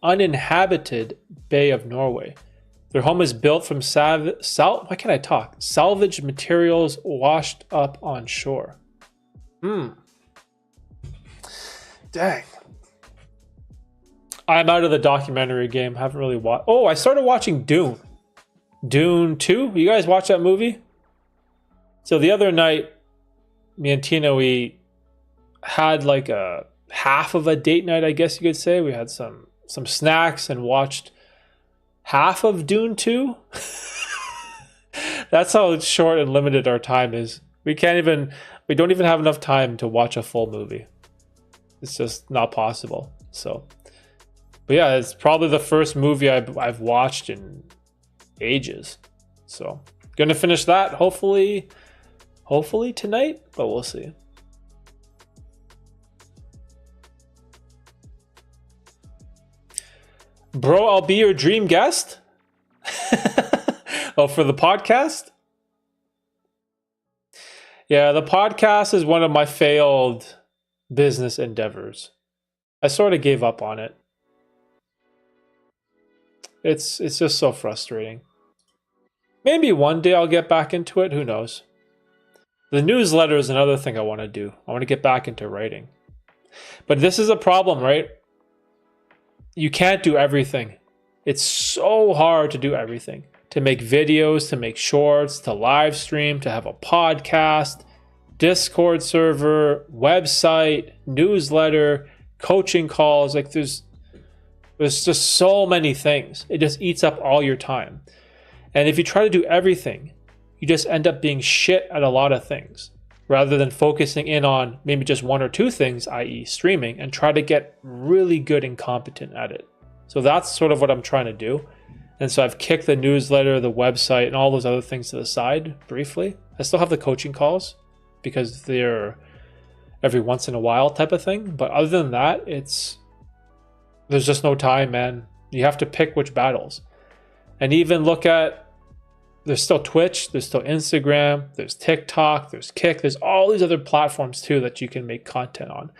uninhabited Bay of Norway. Their home is built from salvaged materials washed up on shore. Dang. I'm out of the documentary game. Haven't really watched. Oh, I started watching Dune. Dune 2. You guys watch that movie? So the other night, me and Tina, we had like a half of a date night, I guess you could say. We had some snacks and watched half of Dune 2. That's how short and limited our time is. We don't even have enough time to watch a full movie. It's just not possible. So, but yeah, it's probably the first movie I've watched in ages. So, gonna finish that hopefully tonight, but we'll see. Bro, I'll be your dream guest. Oh, for the podcast? Yeah, the podcast is one of my failed business endeavors. I sort of gave up on it. It's just so frustrating. Maybe one day I'll get back into it. Who knows? The newsletter is another thing I want to do. I want to get back into writing. But this is a problem, right? You can't do everything. It's so hard to do everything. To make videos, to make shorts, to live stream, to have a podcast, Discord server, website, newsletter, coaching calls. Like there's just so many things. It just eats up all your time. And if you try to do everything, you just end up being shit at a lot of things rather than focusing in on maybe just 1 or 2 things, i.e. streaming, and try to get really good and competent at it. So that's sort of what I'm trying to do. And so I've kicked the newsletter, the website, and all those other things to the side briefly. I still have the coaching calls because they're every once in a while type of thing. But other than that, there's just no time, man. You have to pick which battles. And even look at, there's still Twitch, there's still Instagram, there's TikTok, there's Kick, there's all these other platforms too that you can make content on.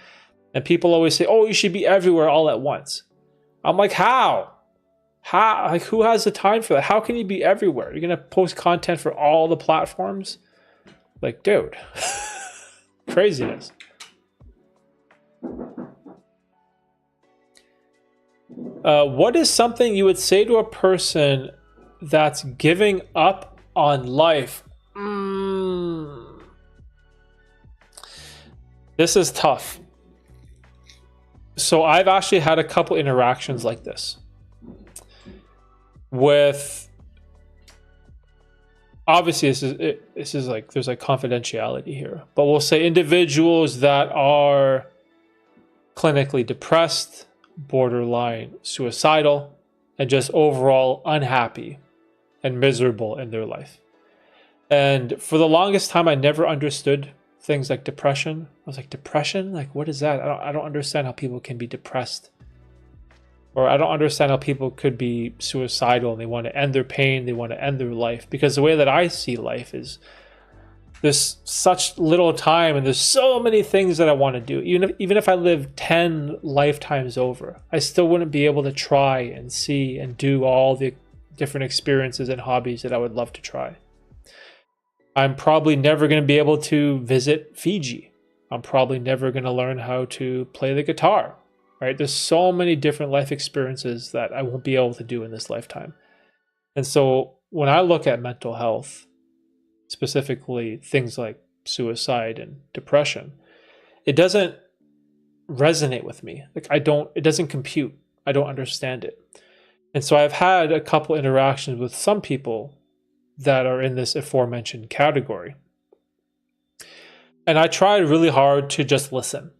And people always say, oh, you should be everywhere all at once. I'm like, how? Like, who has the time for that? How can you be everywhere? You're going to post content for all the platforms? Like, dude, craziness. What is something you would say to a person that's giving up on life? This is tough. So I've actually had a couple interactions like this with, obviously this is like, there's like confidentiality here, but we'll say individuals that are clinically depressed, borderline suicidal, and just overall unhappy and miserable in their life. And for the longest time, I never understood things like depression. I was like, depression? Like, what is that? I don't understand how people can be depressed. Or I don't understand how people could be suicidal and they want to end their pain, they want to end their life. Because the way that I see life is there's such little time and there's so many things that I want to do. Even if I live 10 lifetimes over, I still wouldn't be able to try and see and do all the different experiences and hobbies that I would love to try. I'm probably never going to be able to visit Fiji. I'm probably never going to learn how to play the guitar, right? There's so many different life experiences that I won't be able to do in this lifetime. And so when I look at mental health, specifically things like suicide and depression, it doesn't resonate with me. Like it doesn't compute. I don't understand it. And so I've had a couple interactions with some people that are in this aforementioned category. And I tried really hard to just listen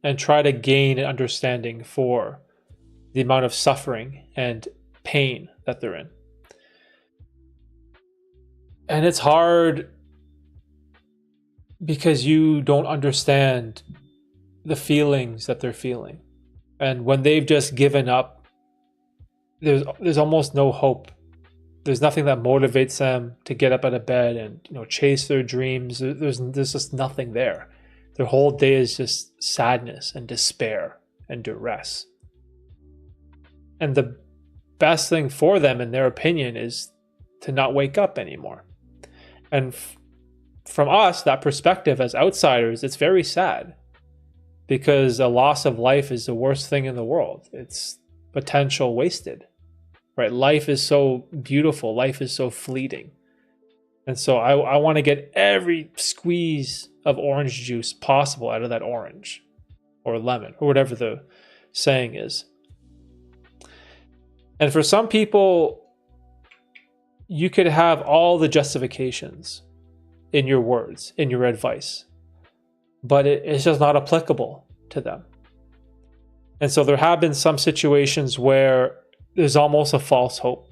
and try to gain an understanding for the amount of suffering and pain that they're in. And it's hard because you don't understand the feelings that they're feeling. And when they've just given up, there's almost no hope. There's nothing that motivates them to get up out of bed and chase their dreams. There's just nothing there. Their whole day is just sadness and despair and duress. And the best thing for them, in their opinion, is to not wake up anymore. And from us, that perspective as outsiders, it's very sad because a loss of life is the worst thing in the world. It's potential wasted. Right? Life is so beautiful. Life is so fleeting. And so I want to get every squeeze of orange juice possible out of that orange or lemon or whatever the saying is. And for some people, you could have all the justifications in your words, in your advice, but it's just not applicable to them. And so there have been some situations where there's almost a false hope.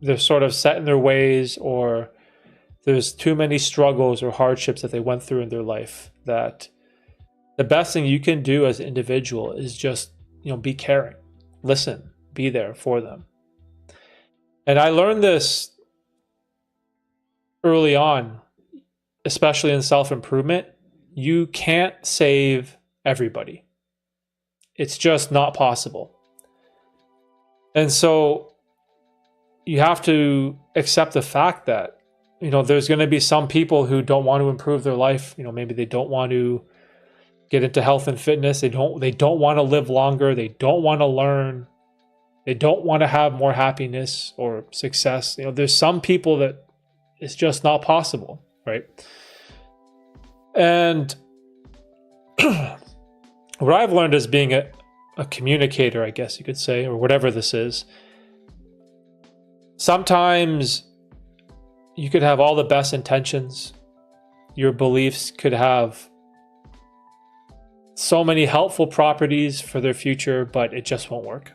They're sort of set in their ways, or there's too many struggles or hardships that they went through in their life that the best thing you can do as an individual is just, be caring, listen, be there for them. And I learned this early on, especially in self-improvement. You can't save everybody. It's just not possible. And so you have to accept the fact that, there's going to be some people who don't want to improve their life. Maybe they don't want to get into health and fitness. They don't want to live longer. They don't want to learn. They don't want to have more happiness or success. There's some people that it's just not possible, right? And what I've learned as being a communicator, I guess you could say, or whatever this is, sometimes you could have all the best intentions. Your beliefs could have so many helpful properties for their future, but it just won't work.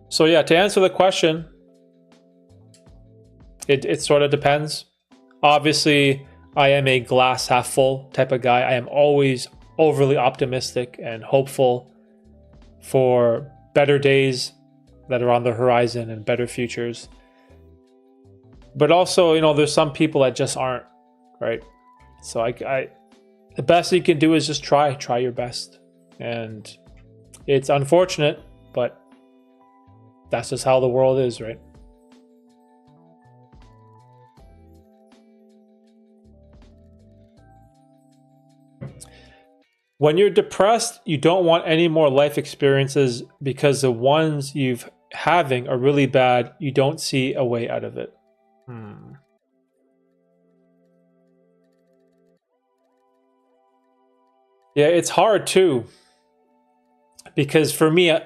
So yeah, to answer the question, it sort of depends. Obviously, I am a glass half full type of guy. I am always overly optimistic and hopeful for better days that are on the horizon and better futures. But also, you know, there's some people that just aren't, right? So I the best you can do is just try your best. And it's unfortunate, but that's just how the world is, right? When you're depressed, you don't want any more life experiences because the ones you've having are really bad. You don't see a way out of it. Yeah, it's hard too. Because for me,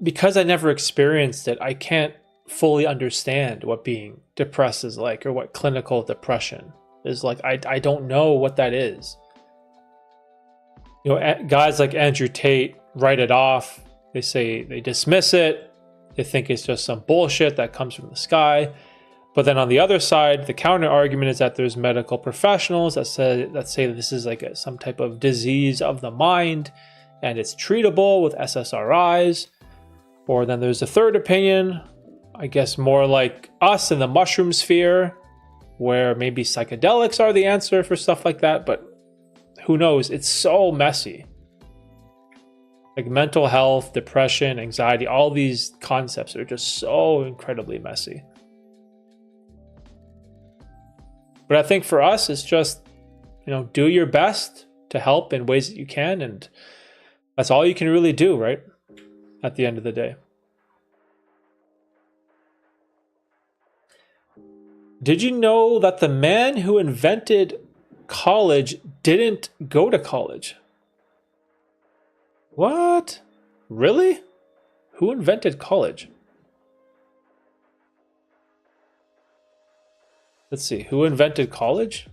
because I never experienced it, I can't fully understand what being depressed is like, or what clinical depression is like. I don't know what that is. You know, guys like Andrew Tate write it off. They say they dismiss it. They think it's just some bullshit that comes from the sky. But then on the other side, the counter argument is that there's medical professionals that say that this is like some type of disease of the mind, and it's treatable with SSRIs. Or then there's a third opinion, I guess more like us in the mushroom sphere, where maybe psychedelics are the answer for stuff like that, but who knows? It's so messy. Like mental health, depression, anxiety, all these concepts are just so incredibly messy. But I think for us, it's just, you know, do your best to help in ways that you can, and that's all you can really do, right? At the end of the day. Did you know that the man who invented college didn't go to college? What? Really? Who invented college? Let's see. Who invented college?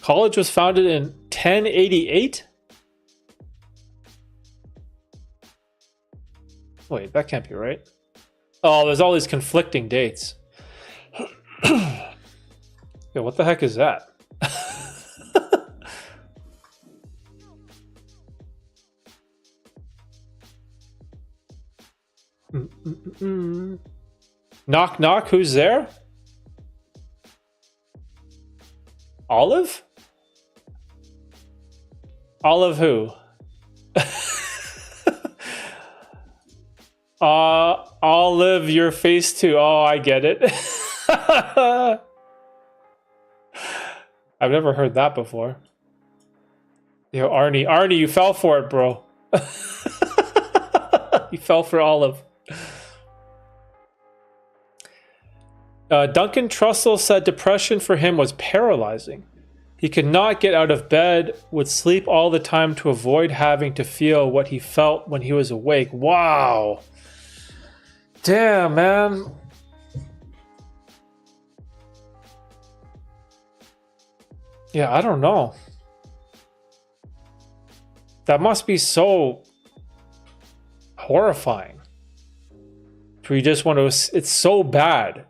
College was founded in 1088? Wait, that can't be right. Oh, there's all these conflicting dates. Yeah, what the heck is that? Knock, knock, who's there? Olive? Olive who? Olive, your face too. Oh, I get it. I've never heard that before. Yo, Arnie, you fell for it, bro. You fell for Olive. Duncan Trussell said depression for him was paralyzing. He could not get out of bed, would sleep all the time to avoid having to feel what he felt when he was awake. Wow. Damn, man. Yeah, I don't know. That must be so horrifying. For you just want to, it's so bad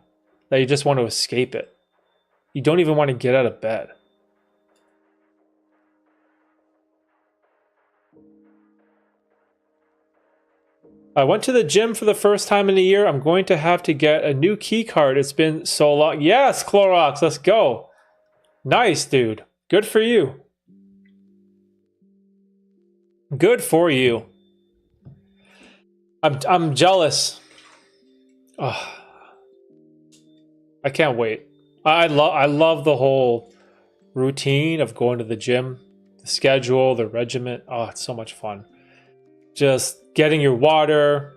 that you just want to escape it. You don't even want to get out of bed. I went to the gym for the first time in a year. I'm going to have to get a new key card. It's been so long. Yes, Clorox, let's go. Nice, dude. Good for you. Good for you. I'm jealous. Oh, I can't wait. I love the whole routine of going to the gym, the schedule, the regiment. Oh, it's so much fun. Just getting your water,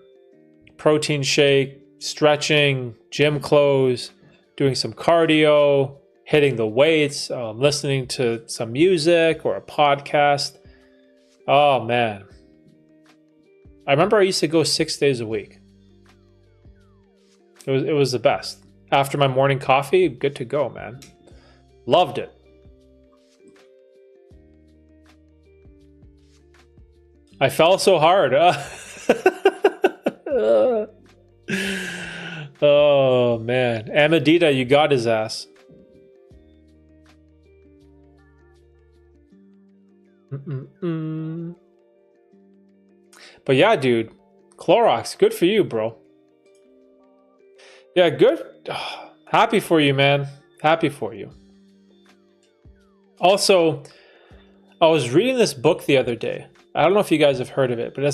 protein shake, stretching, gym clothes, doing some cardio, hitting the weights, listening to some music or a podcast. Oh, man. I remember I used to go 6 days a week. It was the best. After my morning coffee, good to go, man. Loved it. I fell so hard. Oh man, Amadita, you got his ass. But yeah, dude, Clorox, good for you, bro. Yeah, good. Happy for you, man. Happy for you. Also, I was reading this book the other day. I don't know if you guys have heard of it, but I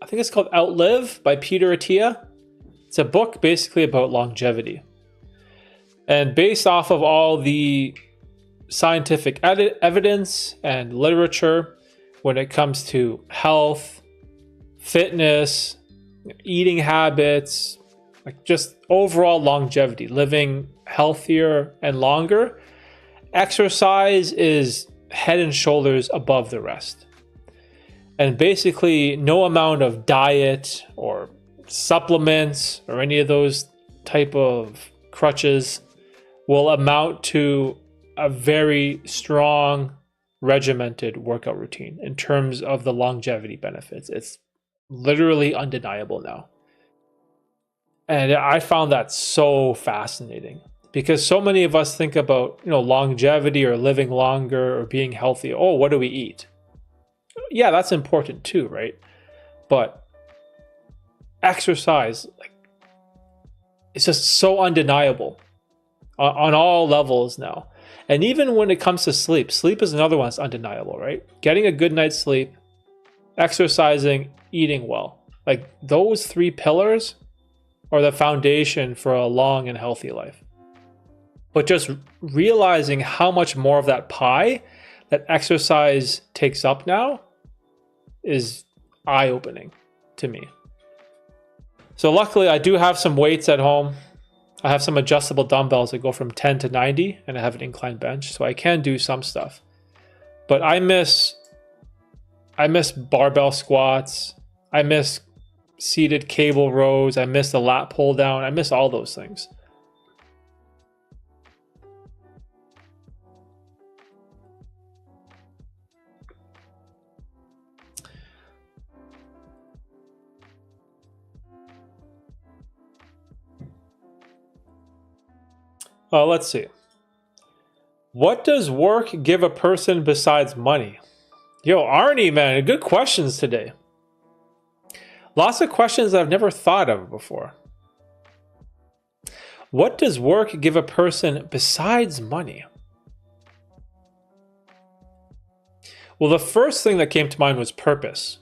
think it's called Outlive by Peter Attia. It's a book basically about longevity. And based off of all the scientific evidence and literature when it comes to health, fitness, eating habits, like just overall longevity, living healthier and longer, exercise is head and shoulders above the rest. And basically no amount of diet or supplements or any of those type of crutches will amount to a very strong regimented workout routine in terms of the longevity benefits. It's literally undeniable now. And I found that so fascinating because so many of us think about, longevity or living longer or being healthy. Oh, what do we eat? Yeah, that's important too, right? But exercise, it's just so undeniable on all levels now. And even when it comes to sleep is another one that's undeniable, right? Getting a good night's sleep, exercising, eating well. Like those three pillars are the foundation for a long and healthy life. But just realizing how much more of that pie that exercise takes up now is eye-opening to me. So luckily I do have some weights at home. I have some adjustable dumbbells that go from 10 to 90 and I have an incline bench, so I can do some stuff. But I miss barbell squats. I miss seated cable rows. I miss the lat pull down. I miss all those things. Let's see. What does work give a person besides money? Yo, Arnie, man, good questions today. Lots of questions I've never thought of before. What does work give a person besides money? Well, the first thing that came to mind was purpose.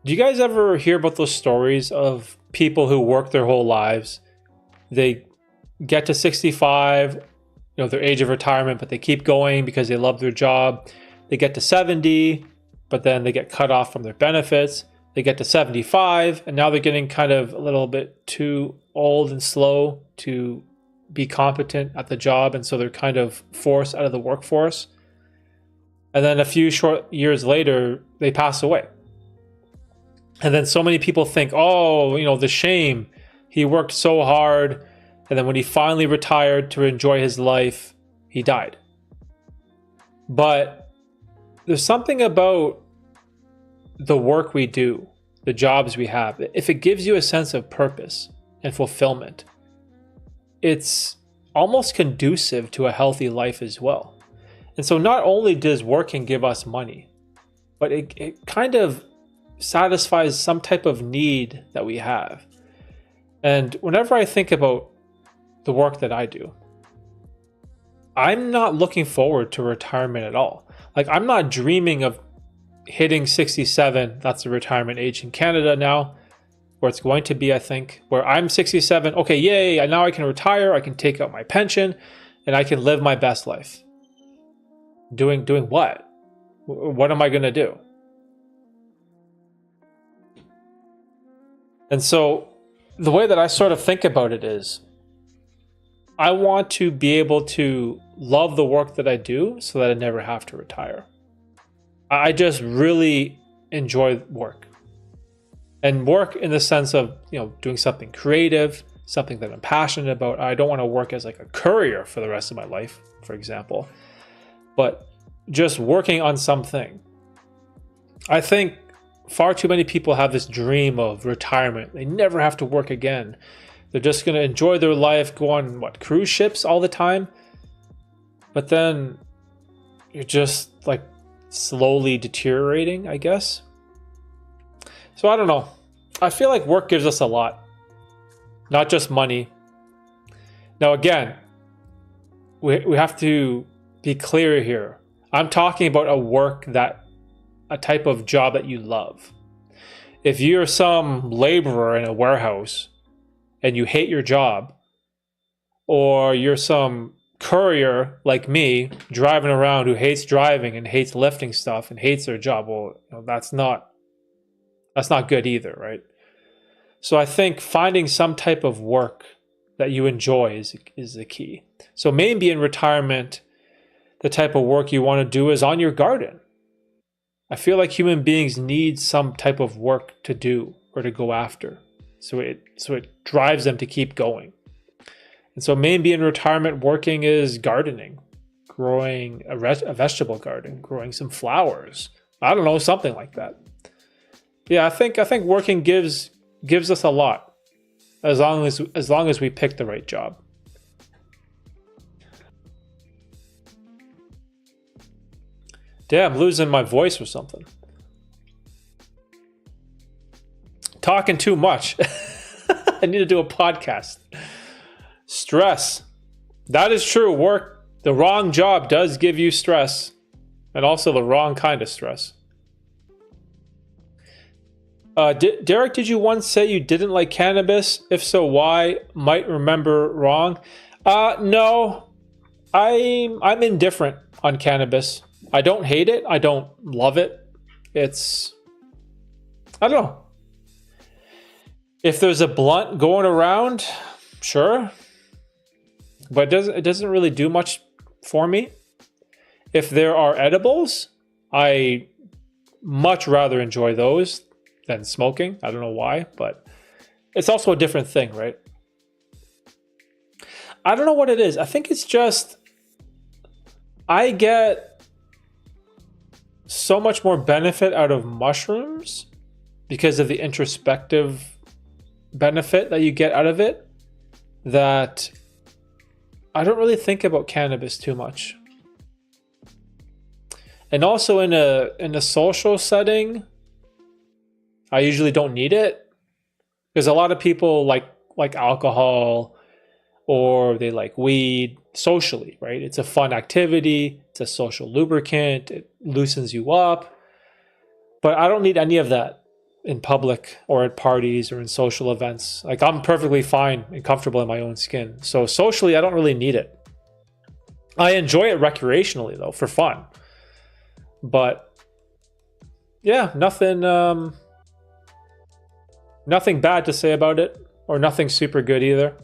Do you guys ever hear about those stories of people who work their whole lives? They get to 65, their age of retirement, but they keep going because they love their job. They get to 70, but then they get cut off from their benefits. They get to 75, and now they're getting kind of a little bit too old and slow to be competent at the job, and so they're kind of forced out of the workforce. And then a few short years later, they pass away. And then so many people think, the shame. He worked so hard, and then when he finally retired to enjoy his life, he died. But there's something about the work we do, the jobs we have, if it gives you a sense of purpose and fulfillment, it's almost conducive to a healthy life as well. And so not only does working give us money, but it kind of satisfies some type of need that we have. And whenever I think about the work that I do, I'm not looking forward to retirement at all. I'm not dreaming of hitting 67. That's the retirement age in Canada now, where it's going to be, I think, where I'm 67. Okay, yay, now I can retire. I can take out my pension and I can live my best life. Doing what? What am I going to do? And so the way that I sort of think about it is I want to be able to love the work that I do so that I never have to retire. I just really enjoy work. And work in the sense of, doing something creative, something that I'm passionate about. I don't want to work as a courier for the rest of my life, for example, but just working on something. I think far too many people have this dream of retirement. They never have to work again. They're just going to enjoy their life, go on, cruise ships all the time. But then you're just like slowly deteriorating, I guess. So I don't know. I feel like work gives us a lot, not just money. Now, again, we have to be clear here. I'm talking about a type of job that you love. If you're some laborer in a warehouse and you hate your job, or you're some courier like me driving around who hates driving and hates lifting stuff and hates their job, well, that's not good either, right? So I think finding some type of work that you enjoy is the key. So maybe in retirement, the type of work you want to do is on your garden. I feel like human beings need some type of work to do or to go after. So it drives them to keep going. And so maybe in retirement, working is gardening, growing a vegetable garden, growing some flowers. I don't know, something like that. Yeah, I think working gives us a lot, as long as we pick the right job. Damn, I'm losing my voice or something. Talking too much. I need to do a podcast. Stress. That is true. Work, the wrong job does give you stress, and also the wrong kind of stress. Derek, did you once say you didn't like cannabis? If so, why? Might remember wrong. No, I'm indifferent on cannabis. I don't hate it. I don't love it. I don't know. If there's a blunt going around, sure. But it doesn't really do much for me. If there are edibles, I much rather enjoy those than smoking. I don't know why, but it's also a different thing, right? I don't know what it is. I think it's just I get so much more benefit out of mushrooms because of the introspective benefit that you get out of it, that I don't really think about cannabis too much. And also in a social setting, I usually don't need it, because a lot of people like alcohol, or they like weed socially, right? It's a fun activity, it's a social lubricant, it loosens you up. But I don't need any of that in public or at parties or in social events. Like, I'm perfectly fine and comfortable in my own skin. So socially, I don't really need it. I enjoy it recreationally though, for fun. But yeah, nothing bad to say about it, or nothing super good either.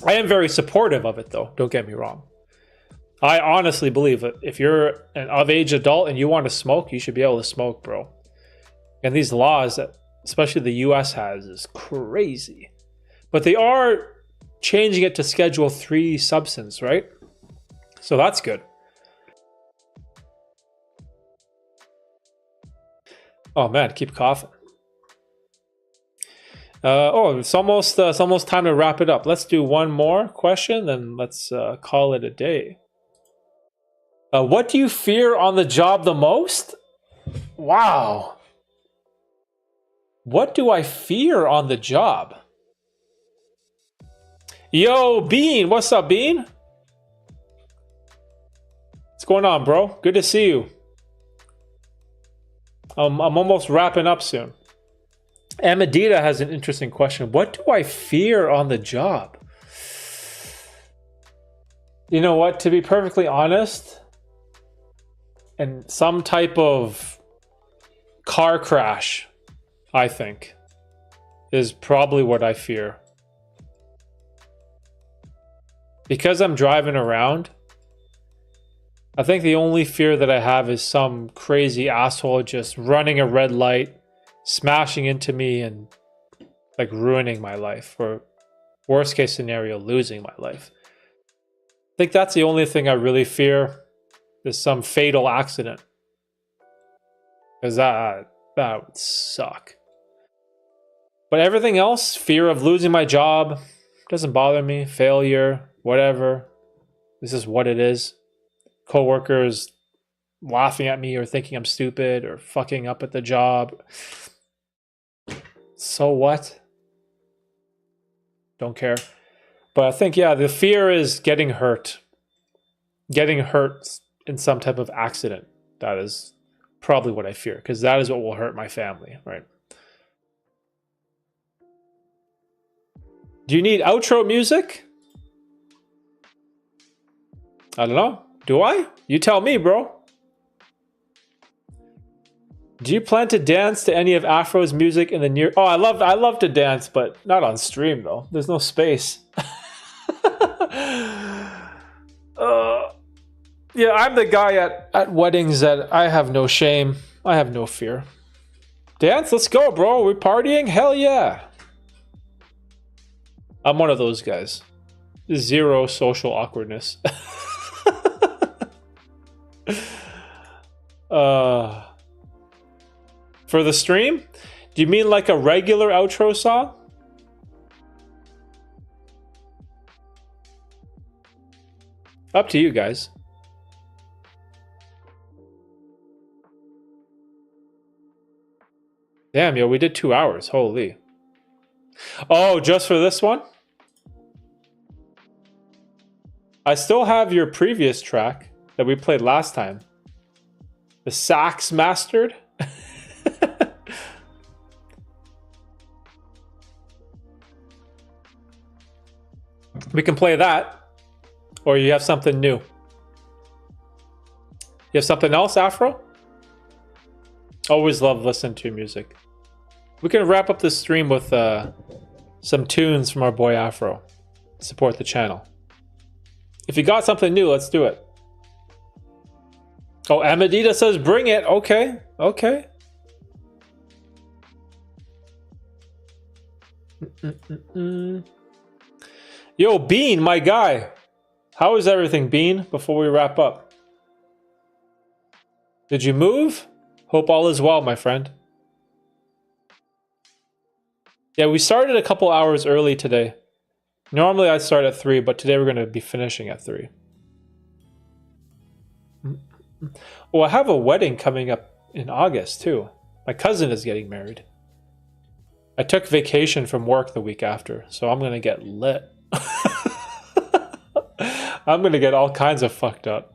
I am very supportive of it though, don't get me wrong. I honestly believe that if you're an of-age adult and you want to smoke, you should be able to smoke, bro. And these laws that especially the US has is crazy. But they are changing it to Schedule 3 substance, right? So that's good. Oh man, keep coughing. It's almost time to wrap it up. Let's do one more question, then let's call it a day. What do you fear on the job the most? Wow. What do I fear on the job? Yo, Bean, what's up, Bean? What's going on, bro? Good to see you. I'm almost wrapping up soon. Amadita has an interesting question. What do I fear on the job? You know what? To be perfectly honest, and some type of car crash, I think, is probably what I fear. Because I'm driving around, I think the only fear that I have is some crazy asshole just running a red light, smashing into me and like ruining my life, or worst case scenario, losing my life. I think that's the only thing I really fear. there's some fatal accident. Because that would suck. But everything else, fear of losing my job, doesn't bother me. Failure, whatever. This is what it is. Coworkers laughing at me or thinking I'm stupid or fucking up at the job. So what? Don't care. But I think, yeah, the fear is getting hurt. Getting hurt in some type of accident. That is probably what I fear, because that is what will hurt my family, right? Do you need outro music? I don't know. Do I? You tell me, bro. Do you plan to dance to any of Afro's music in the near... Oh, I love to dance, but not on stream, though. There's no space. Yeah, I'm the guy at weddings that I have no shame. I have no fear. Dance? Let's go, bro. We're partying? Hell yeah. I'm one of those guys. Zero social awkwardness. For the stream? Do you mean like a regular outro song? Up to you guys. Damn, yo, we did 2 hours. Holy. Oh, just for this one? I still have your previous track that we played last time. The sax mastered. We can play that. Or you have something new. You have something else, Afro? Always love listening to your music. We can wrap up this stream with some tunes from our boy Afro. Support the channel. If you got something new, let's do it. Oh, Amadita says bring it. Okay. Okay. Yo, Bean, my guy. How is everything, Bean, before we wrap up? Did you move? Hope all is well, my friend. Yeah, we started a couple hours early today. Normally I start at 3, but today we're going to be finishing at 3. Oh, I have a wedding coming up in August, too. My cousin is getting married. I took vacation from work the week after, so I'm going to get lit. I'm going to get all kinds of fucked up.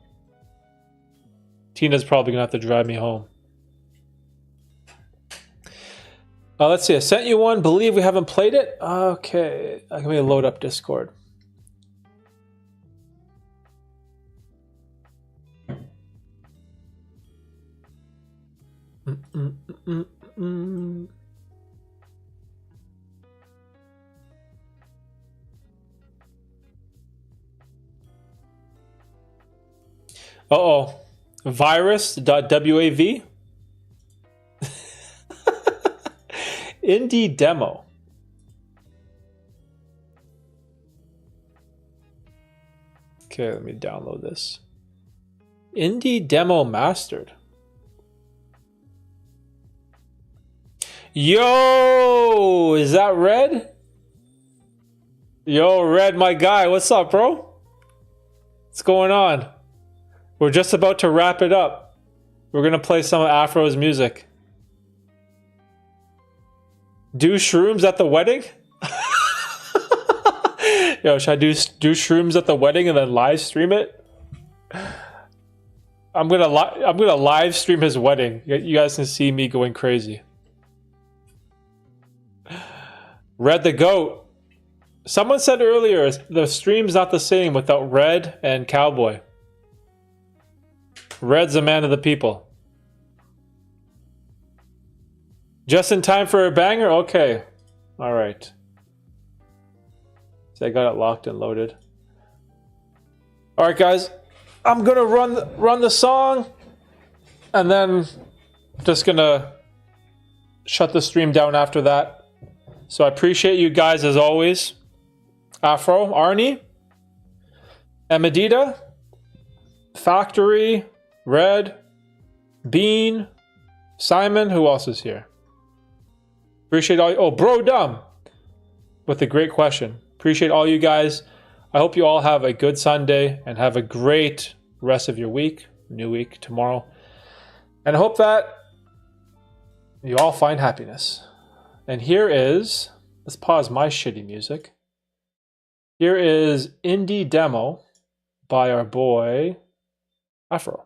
Tina's probably going to have to drive me home. Let's see, I sent you one. Believe we haven't played it? Okay, let me load up Discord. Uh-oh. Virus.wav? Indie demo. Okay, let me download this. Indie demo mastered. Yo, is that Red? Yo, Red, my guy, what's up, bro? What's going on? We're just about to wrap it up. We're gonna play some of Afro's music. Do shrooms at the wedding? Yo, should I do shrooms at the wedding and then live stream it? I'm gonna live stream his wedding. You guys can see me going crazy. Red the Goat. Someone said earlier the stream's not the same without Red and Cowboy. Red's a man of the people. Just in time for a banger? Okay. Alright. So I got it locked and loaded. Alright guys. I'm gonna run the song. And then just gonna shut the stream down after that. So I appreciate you guys as always. Afro, Arnie, Amadita, Factory, Red, Bean, Simon. Who else is here? Appreciate all. Oh, Bro Dumb with a great question. Appreciate all you guys. I hope you all have a good Sunday and have a great rest of your week. New week tomorrow. And I hope that you all find happiness. And here is, let's pause my shitty music. Here is Indie Demo by our boy Afro.